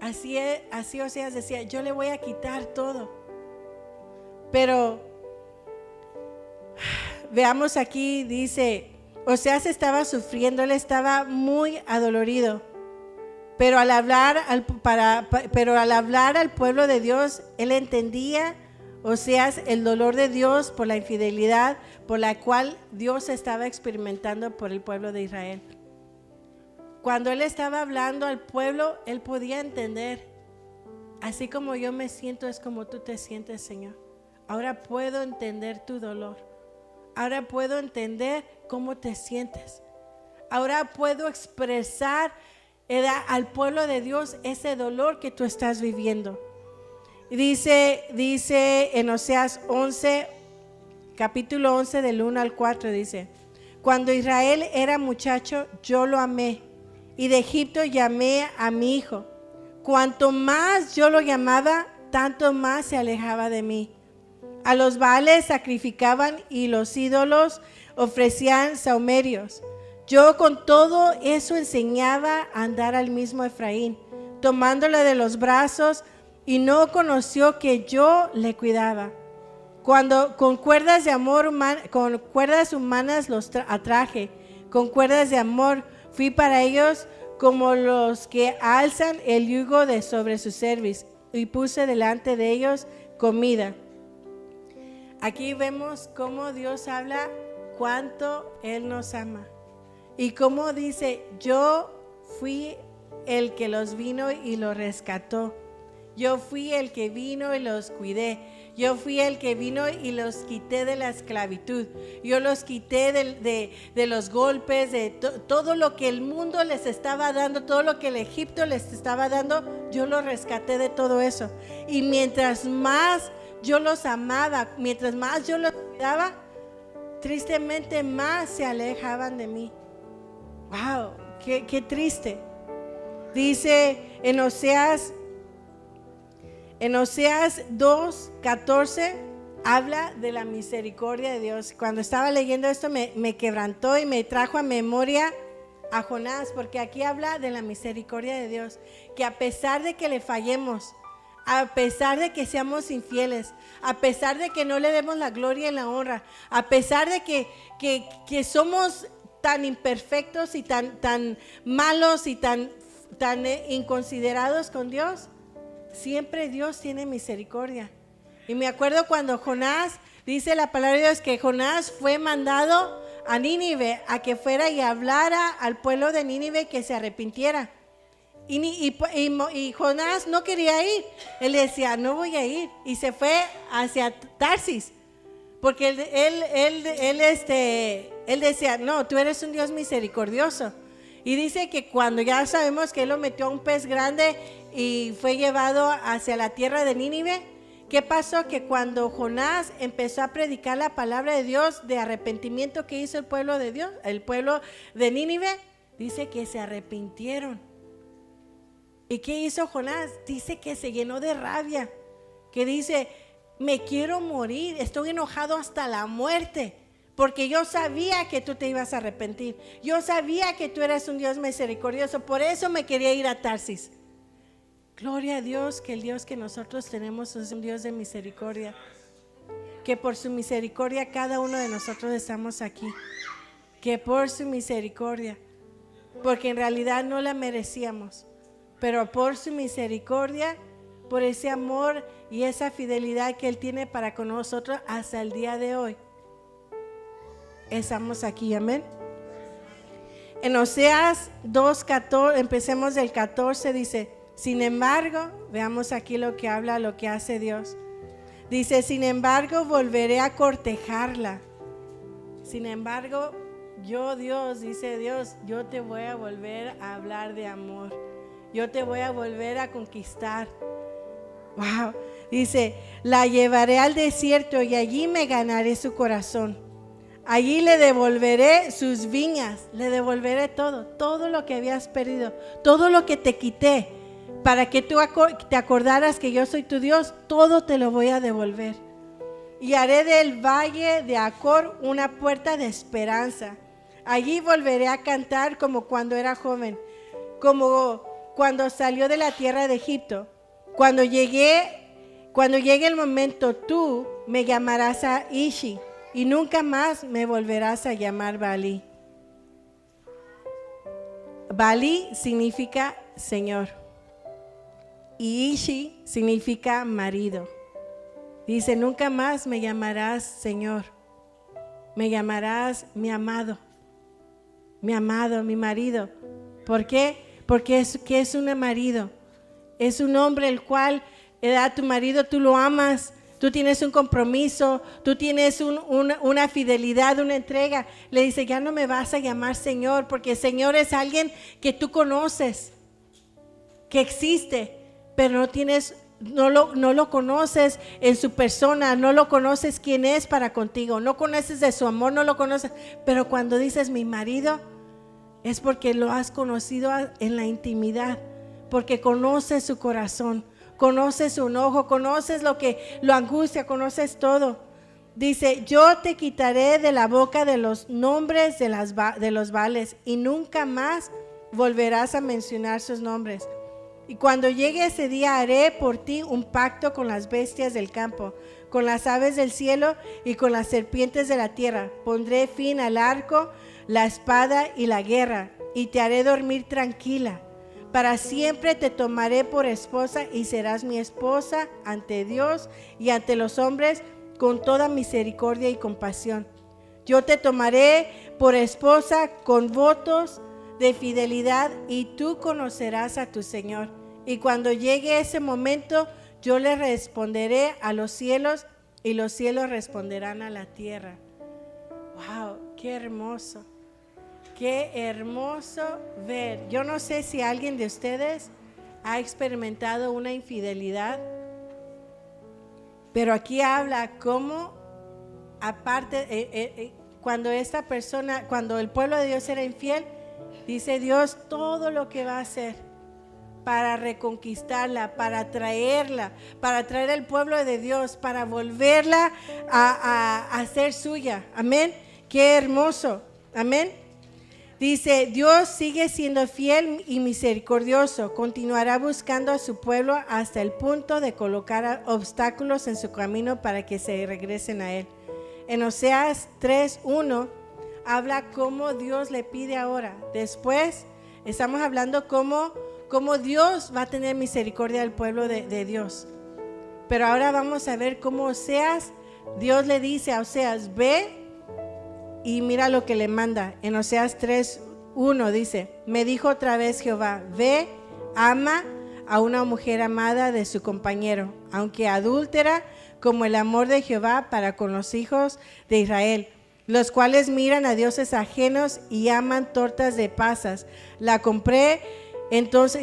Así Oseas decía, yo le voy a quitar todo. Pero veamos aquí, dice, Oseas estaba sufriendo, él estaba muy adolorido. Pero al hablar al pueblo de Dios, él entendía, Oseas, el dolor de Dios por la infidelidad por la cual Dios estaba experimentando por el pueblo de Israel. Cuando él estaba hablando al pueblo, él podía entender, así como yo me siento es como tú te sientes, Señor. Ahora puedo entender tu dolor. Ahora puedo entender cómo te sientes. Ahora puedo expresar al pueblo de Dios ese dolor que tú estás viviendo. Dice en Oseas 11, capítulo 11 del 1 al 4, dice, cuando Israel era muchacho, yo lo amé, y de Egipto llamé a mi hijo. Cuanto más yo lo llamaba, tanto más se alejaba de mí. A los Baales sacrificaban y los ídolos ofrecían sahumerios. Yo con todo eso enseñaba a andar al mismo Efraín, tomándole de los brazos, y no conoció que yo le cuidaba. Cuando con cuerdas de amor, con cuerdas humanas los atraje, con cuerdas de amor fui para ellos como los que alzan el yugo de sobre su cerviz, y puse delante de ellos comida. Aquí vemos cómo Dios habla, cuánto Él nos ama. Y como dice, yo fui el que los vino y los rescató. Yo fui el que vino y los cuidé. Yo fui el que vino y los quité de la esclavitud. Yo los quité de los golpes, de todo lo que el mundo les estaba dando, todo lo que el Egipto les estaba dando. Yo los rescaté de todo eso. Y mientras más yo los amaba, mientras más yo los cuidaba, tristemente más se alejaban de mí. Wow, qué triste. Dice en Oseas 2:14, habla de la misericordia de Dios. Cuando estaba leyendo esto me quebrantó y me trajo a memoria a Jonás, porque aquí habla de la misericordia de Dios, que a pesar de que le fallemos, a pesar de que seamos infieles, a pesar de que no le demos la gloria y la honra, a pesar de que somos tan imperfectos y tan malos y tan inconsiderados con Dios, siempre Dios tiene misericordia. Y me acuerdo cuando Jonás, dice la palabra de Dios, que Jonás fue mandado a Nínive a que fuera y hablara al pueblo de Nínive que se arrepintiera. Y Jonás no quería ir. Él decía, no voy a ir. Y se fue hacia Tarsis, porque él decía, no, tú eres un Dios misericordioso. Y dice que cuando ya sabemos que él lo metió a un pez grande y fue llevado hacia la tierra de Nínive, ¿qué pasó? Que cuando Jonás empezó a predicar la palabra de Dios de arrepentimiento que hizo el pueblo de Dios, el pueblo de Nínive, dice que se arrepintieron. ¿Y qué hizo Jonás? Dice que se llenó de rabia, que dice, me quiero morir, estoy enojado hasta la muerte, porque yo sabía que tú te ibas a arrepentir. Yo sabía que tú eras un Dios misericordioso, por eso me quería ir a Tarsis. Gloria a Dios, que el Dios que nosotros tenemos es un Dios de misericordia, que por su misericordia cada uno de nosotros estamos aquí, que por su misericordia, porque en realidad no la merecíamos, pero por su misericordia, por ese amor y esa fidelidad que Él tiene para con nosotros hasta el día de hoy, estamos aquí, amén. En Oseas 2:14, empecemos del 14, dice: sin embargo, veamos aquí lo que habla, lo que hace Dios. Dice: sin embargo, volveré a cortejarla. Sin embargo, yo, Dios, dice Dios, yo te voy a volver a hablar de amor. Yo te voy a volver a conquistar. Wow. Dice: la llevaré al desierto y allí me ganaré su corazón. Allí le devolveré sus viñas, le devolveré todo lo que habías perdido, todo lo que te quité, para que tú te acordaras que yo soy tu Dios, todo te lo voy a devolver. Y haré del valle de Acor una puerta de esperanza. Allí volveré a cantar como cuando era joven, como cuando salió de la tierra de Egipto. Cuando llegue el momento, tú me llamarás a Ishi y nunca más me volverás a llamar Baalí. Baalí significa Señor y Ishi significa marido. Dice: nunca más me llamarás Señor, me llamarás mi amado, mi marido. ¿Por qué? Porque es un marido, es un hombre el cual a tu marido tú lo amas, tú tienes un compromiso, tú tienes una fidelidad, una entrega. Le dice: ya no me vas a llamar Señor, porque Señor es alguien que tú conoces, que existe, pero no lo conoces en su persona, no lo conoces quién es para contigo, no conoces de su amor, no lo conoces. Pero cuando dices mi marido, es porque lo has conocido en la intimidad, porque conoces su corazón, conoces su enojo, conoces lo angustia, conoces todo. Dice: yo te quitaré de la boca de los nombres de los Baales y nunca más volverás a mencionar sus nombres. Y cuando llegue ese día, haré por ti un pacto con las bestias del campo, con las aves del cielo y con las serpientes de la tierra. Pondré fin al arco, la espada y la guerra, y te haré dormir tranquila. Para siempre te tomaré por esposa y serás mi esposa ante Dios y ante los hombres con toda misericordia y compasión. Yo te tomaré por esposa con votos de fidelidad y tú conocerás a tu Señor. Y cuando llegue ese momento, yo le responderé a los cielos y los cielos responderán a la tierra. ¡Wow! ¡Qué hermoso! Qué hermoso ver. Yo no sé si alguien de ustedes ha experimentado una infidelidad, pero aquí habla cómo, aparte, cuando el pueblo de Dios era infiel, dice Dios todo lo que va a hacer para reconquistarla, para traerla, para traer al pueblo de Dios, para volverla a ser suya. Amén. Qué hermoso. Amén. Dice: Dios sigue siendo fiel y misericordioso, continuará buscando a su pueblo hasta el punto de colocar obstáculos en su camino para que se regresen a Él. En Oseas 3:1 habla cómo Dios le pide ahora. Después estamos hablando cómo Dios va a tener misericordia al pueblo de Dios. Pero ahora vamos a ver cómo Dios le dice a Oseas: ve. Y mira lo que le manda. En Oseas 3:1 dice: me dijo otra vez Jehová: ve, ama a una mujer amada de su compañero, aunque adúltera, como el amor de Jehová para con los hijos de Israel, los cuales miran a dioses ajenos y aman tortas de pasas. La compré entonces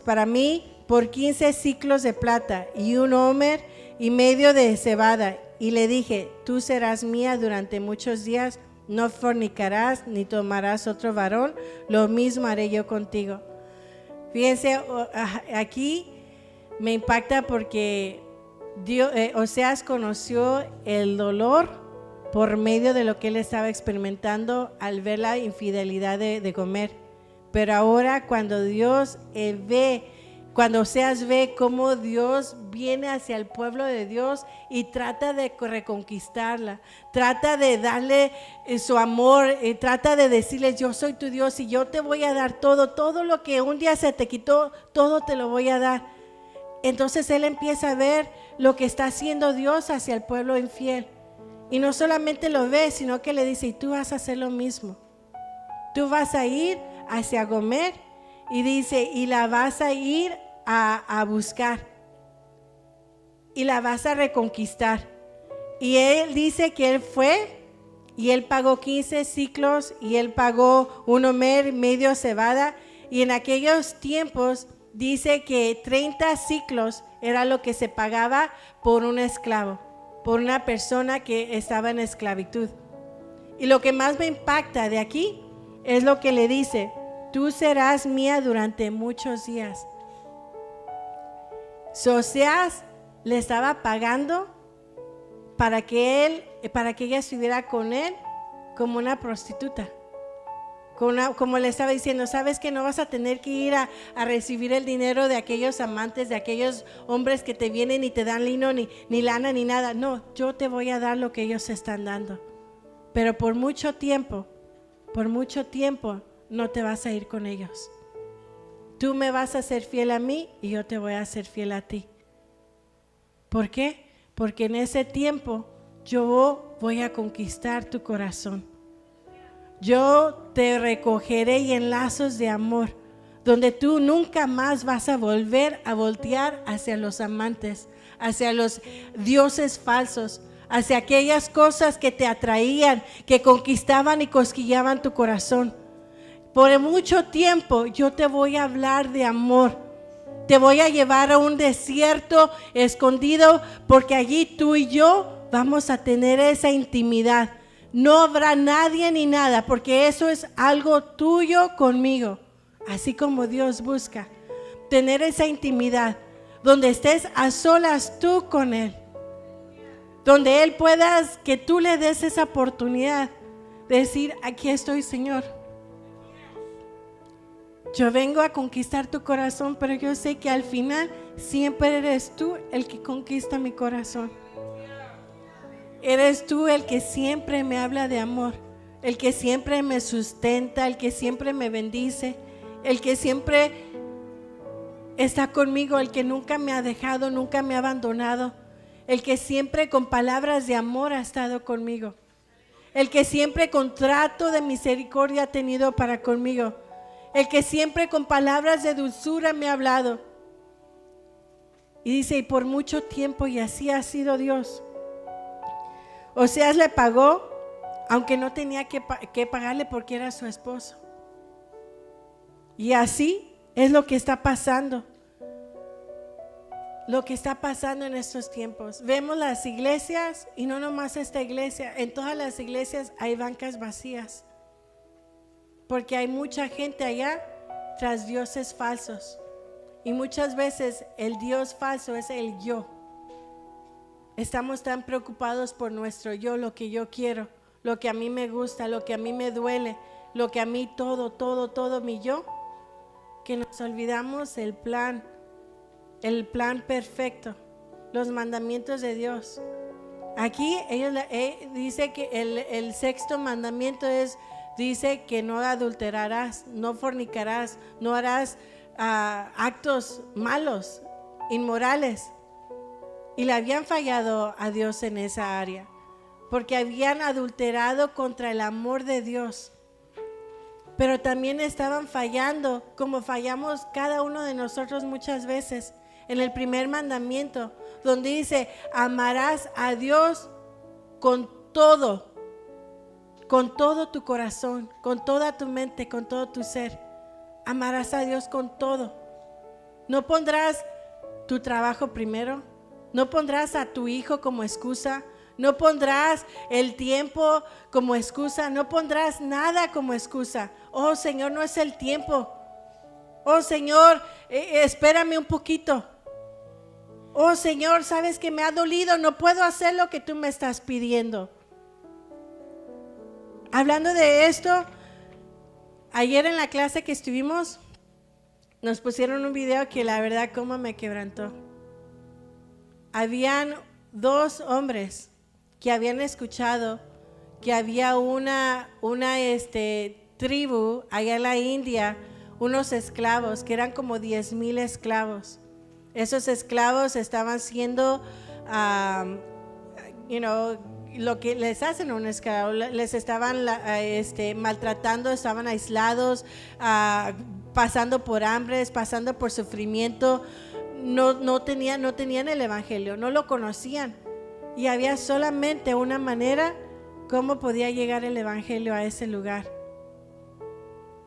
para mí por 15 siclos de plata y 1 homer y medio de cebada. Y le dije: tú serás mía durante muchos días, no fornicarás ni tomarás otro varón, lo mismo haré yo contigo. Fíjense, aquí me impacta porque Oseas conoció el dolor por medio de lo que él estaba experimentando al ver la infidelidad de Gomer. Pero ahora cuando Dios ve Cuando Oseas ve cómo Dios viene hacia el pueblo de Dios y trata de reconquistarla, trata de darle su amor, trata de decirles: yo soy tu Dios y yo te voy a dar todo lo que un día se te quitó, todo te lo voy a dar. Entonces él empieza a ver lo que está haciendo Dios hacia el pueblo infiel. Y no solamente lo ve, sino que le dice: y tú vas a hacer lo mismo. Tú vas a ir hacia Gomer, y dice, y la vas a ir a buscar, y la vas a reconquistar. Y él dice que él fue, y él pagó 15 ciclos, y él pagó un homer, medio cebada. Y en aquellos tiempos dice que 30 ciclos era lo que se pagaba por un esclavo, por una persona que estaba en esclavitud. Y lo que más me impacta de aquí es lo que le dice: tú serás mía durante muchos días. Oseas le estaba pagando para que ella estuviera con él como una prostituta. Como le estaba diciendo: sabes que no vas a tener que ir a recibir el dinero de aquellos amantes, de aquellos hombres que te vienen y te dan lino, ni lana, ni nada. No, yo te voy a dar lo que ellos están dando. Pero por mucho tiempo no te vas a ir con ellos. Tú me vas a ser fiel a mí y yo te voy a ser fiel a ti. ¿Por qué? Porque en ese tiempo yo voy a conquistar tu corazón. Yo te recogeré y en lazos de amor, donde tú nunca más vas a volver a voltear hacia los amantes, hacia los dioses falsos, hacia aquellas cosas que te atraían, que conquistaban y cosquillaban tu corazón. Por mucho tiempo yo te voy a hablar de amor. Te voy a llevar a un desierto escondido, porque allí tú y yo vamos a tener esa intimidad. No habrá nadie ni nada, porque eso es algo tuyo conmigo. Así como Dios busca tener esa intimidad, donde estés a solas tú con Él, donde Él puedas, que tú le des esa oportunidad de decir: aquí estoy, Señor. Yo vengo a conquistar tu corazón, pero yo sé que al final siempre eres tú el que conquista mi corazón. Eres tú el que siempre me habla de amor, el que siempre me sustenta, el que siempre me bendice, el que siempre está conmigo, el que nunca me ha dejado, nunca me ha abandonado, el que siempre con palabras de amor ha estado conmigo, el que siempre con trato de misericordia ha tenido para conmigo, el que siempre con palabras de dulzura me ha hablado. Y dice: y por mucho tiempo, y así ha sido Dios. Oseas le pagó, aunque no tenía que pagarle, porque era su esposo. Y así es lo que está pasando. Lo que está pasando en estos tiempos. Vemos las iglesias, y no nomás esta iglesia, en todas las iglesias hay bancas vacías, porque hay mucha gente allá tras dioses falsos. Y muchas veces el Dios falso es el yo. Estamos tan preocupados por nuestro yo, lo que yo quiero, lo que a mí me gusta, lo que a mí me duele, lo que a mí todo mi yo, que nos olvidamos el plan perfecto, los mandamientos de Dios. Aquí dice que el sexto mandamiento dice que no adulterarás, no fornicarás, no harás actos malos, inmorales. Y le habían fallado a Dios en esa área, porque habían adulterado contra el amor de Dios. Pero también estaban fallando, como fallamos cada uno de nosotros muchas veces, en el primer mandamiento, donde dice: amarás a Dios con todo tu corazón, con toda tu mente, con todo tu ser. Amarás a Dios con todo. No pondrás tu trabajo primero, no pondrás a tu hijo como excusa, no pondrás el tiempo como excusa, no pondrás nada como excusa. Oh, Señor, no es el tiempo. Oh, Señor, espérame un poquito. Oh, Señor, sabes que me ha dolido, no puedo hacer lo que tú me estás pidiendo. Hablando de esto, ayer en la clase que estuvimos, nos pusieron un video que la verdad como me quebrantó. Habían 2 hombres que habían escuchado que había una tribu allá en la India, unos esclavos que eran como 10,000 esclavos. Esos esclavos estaban siendo, lo que les hacen a un esclavo, les estaban maltratando, estaban aislados, pasando por hambres, pasando por sufrimiento. No tenían el evangelio, no lo conocían, y había solamente una manera cómo podía llegar el evangelio a ese lugar,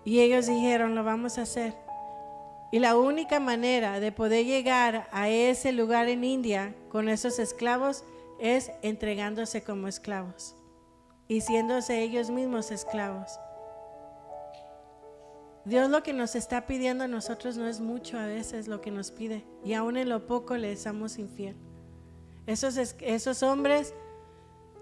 y ellos dijeron: lo vamos a hacer. Y la única manera de poder llegar a ese lugar en India con esos esclavos es entregándose como esclavos y siéndose ellos mismos esclavos. Dios lo que nos está pidiendo a nosotros no es mucho a veces lo que nos pide, y aún en lo poco le somos infiel. Esos hombres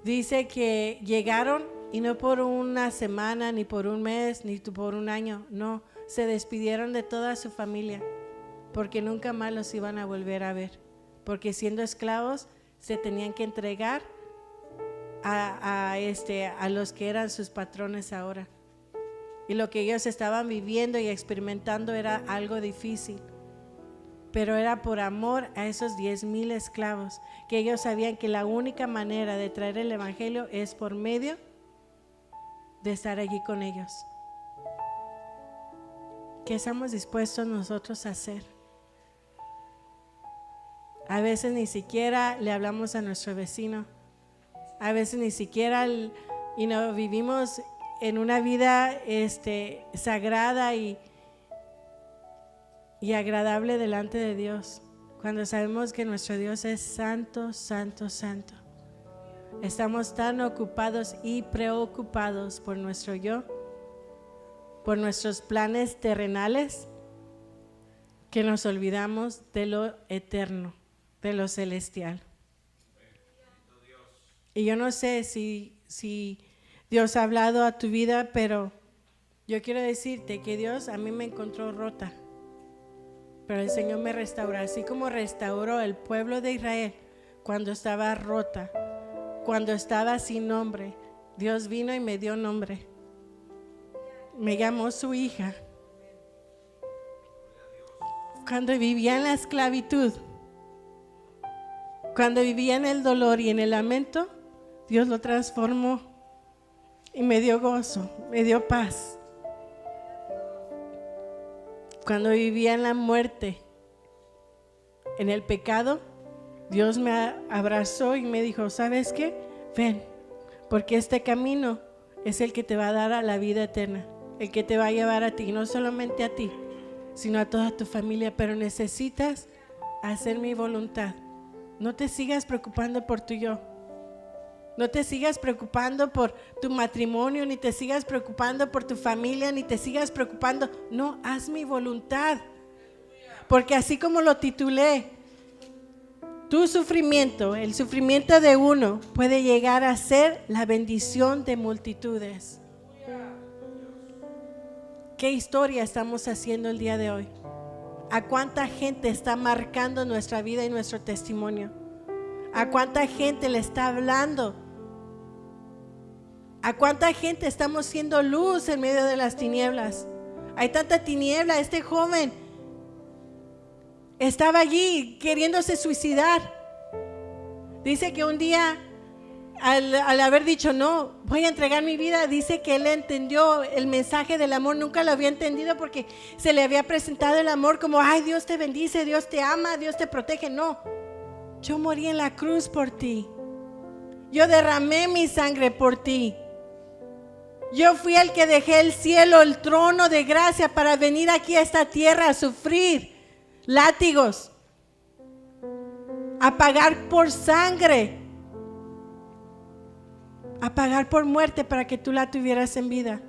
dice que llegaron, y no por una semana, ni por un mes, ni por un año, no, se despidieron de toda su familia, porque nunca más los iban a volver a ver, porque siendo esclavos se tenían que entregar a los que eran sus patrones ahora. Y lo que ellos estaban viviendo y experimentando era algo difícil, pero era por amor a esos 10,000 esclavos, que ellos sabían que la única manera de traer el evangelio es por medio de estar allí con ellos. ¿Qué estamos dispuestos nosotros a hacer? A veces ni siquiera le hablamos a nuestro vecino, a veces ni siquiera vivimos en una vida sagrada y agradable delante de Dios, cuando sabemos que nuestro Dios es santo, santo, santo. Estamos tan ocupados y preocupados por nuestro yo, por nuestros planes terrenales, que nos olvidamos de lo eterno, de lo celestial. Y yo no sé si Dios ha hablado a tu vida, pero yo quiero decirte que Dios a mí me encontró rota, pero el Señor me restauró, así como restauró el pueblo de Israel cuando estaba rota, cuando estaba sin nombre. Dios vino y me dio nombre, me llamó su hija. Cuando vivía en la esclavitud, cuando vivía en el dolor y en el lamento, Dios lo transformó y me dio gozo, me dio paz. Cuando vivía en la muerte, en el pecado, Dios me abrazó y me dijo: ¿sabes qué? Ven, porque este camino es el que te va a dar a la vida eterna, el que te va a llevar a ti, no solamente a ti, sino a toda tu familia. Pero necesitas hacer mi voluntad. No te sigas preocupando por tu yo. No te sigas preocupando por tu matrimonio, ni te sigas preocupando por tu familia, ni te sigas preocupando. No, haz mi voluntad. Porque así como lo titulé, tu sufrimiento, el sufrimiento de uno, puede llegar a ser la bendición de multitudes. ¿Qué historia estamos haciendo el día de hoy? ¿A cuánta gente está marcando nuestra vida y nuestro testimonio? ¿A cuánta gente le está hablando? ¿A cuánta gente estamos siendo luz en medio de las tinieblas? Hay tanta tiniebla. Este joven estaba allí queriéndose suicidar. Dice que un día, al haber dicho no, voy a entregar mi vida, dice que él entendió el mensaje del amor. Nunca lo había entendido porque se le había presentado el amor como: ay, Dios te bendice, Dios te ama, Dios te protege. No, yo morí en la cruz por ti, yo derramé mi sangre por ti. Yo fui el que dejé el cielo, el trono de gracia, para venir aquí a esta tierra a sufrir látigos, a pagar por sangre, a pagar por muerte para que tú la tuvieras en vida.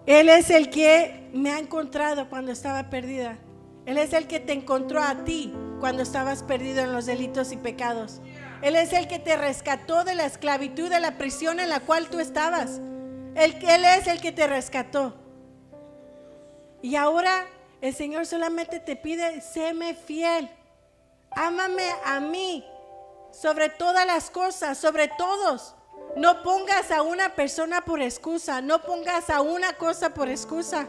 Él es el que me ha encontrado cuando estaba perdida. Él es el que te encontró a ti cuando estabas perdido en los delitos y pecados. Él es el que te rescató de la esclavitud, de la prisión en la cual tú estabas. Él es el que te rescató. Y ahora el Señor solamente te pide, séme fiel. Ámame a mí sobre todas las cosas, sobre todos. No pongas a una persona por excusa, no pongas a una cosa por excusa.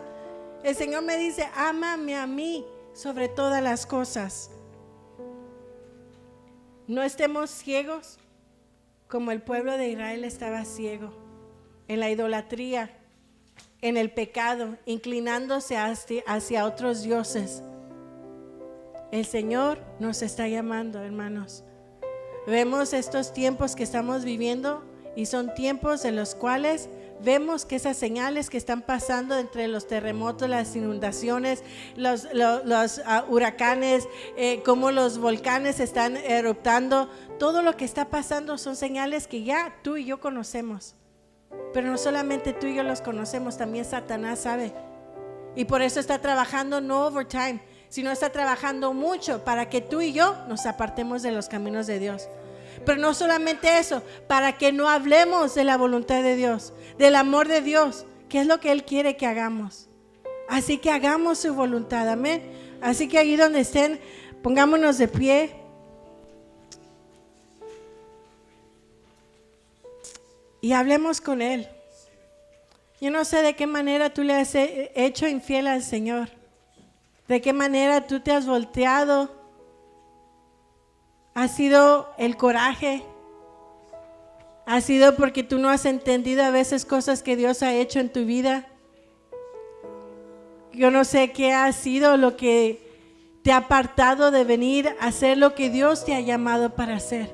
El Señor me dice, ámame a mí sobre todas las cosas. No estemos ciegos como el pueblo de Israel estaba ciego en la idolatría, en el pecado, inclinándose hacia otros dioses. El Señor nos está llamando, hermanos. Vemos estos tiempos que estamos viviendo y son tiempos en los cuales vemos que esas señales que están pasando entre los terremotos, las inundaciones, los huracanes, cómo los volcanes están eruptando, todo lo que está pasando son señales que ya tú y yo conocemos. Pero no solamente tú y yo los conocemos, también Satanás sabe. Y por eso está trabajando no overtime, sino está trabajando mucho para que tú y yo nos apartemos de los caminos de Dios. Pero no solamente eso, para que no hablemos de la voluntad de Dios, del amor de Dios, que es lo que Él quiere que hagamos. Así que hagamos su voluntad, amén. Así que ahí donde estén, pongámonos de pie. Y hablemos con Él. Yo no sé de qué manera tú le has hecho infiel al Señor. De qué manera tú te has volteado. Ha sido el coraje. Ha sido porque tú no has entendido a veces cosas que Dios ha hecho en tu vida. Yo no sé qué ha sido lo que te ha apartado de venir a hacer lo que Dios te ha llamado para hacer.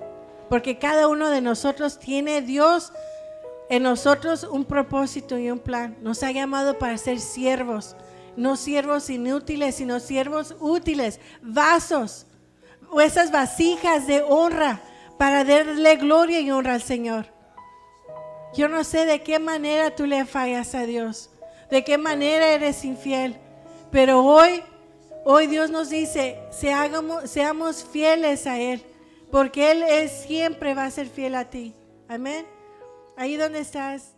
Porque cada uno de nosotros tiene Dios en nosotros un propósito y un plan. Nos ha llamado para ser siervos. No siervos inútiles, sino siervos útiles. Vasos. O esas vasijas de honra para darle gloria y honra al Señor. Yo no sé de qué manera tú le fallas a Dios, de qué manera eres infiel, pero hoy Dios nos dice, seamos fieles a Él, porque Él siempre va a ser fiel a ti. Amén. Ahí donde estás.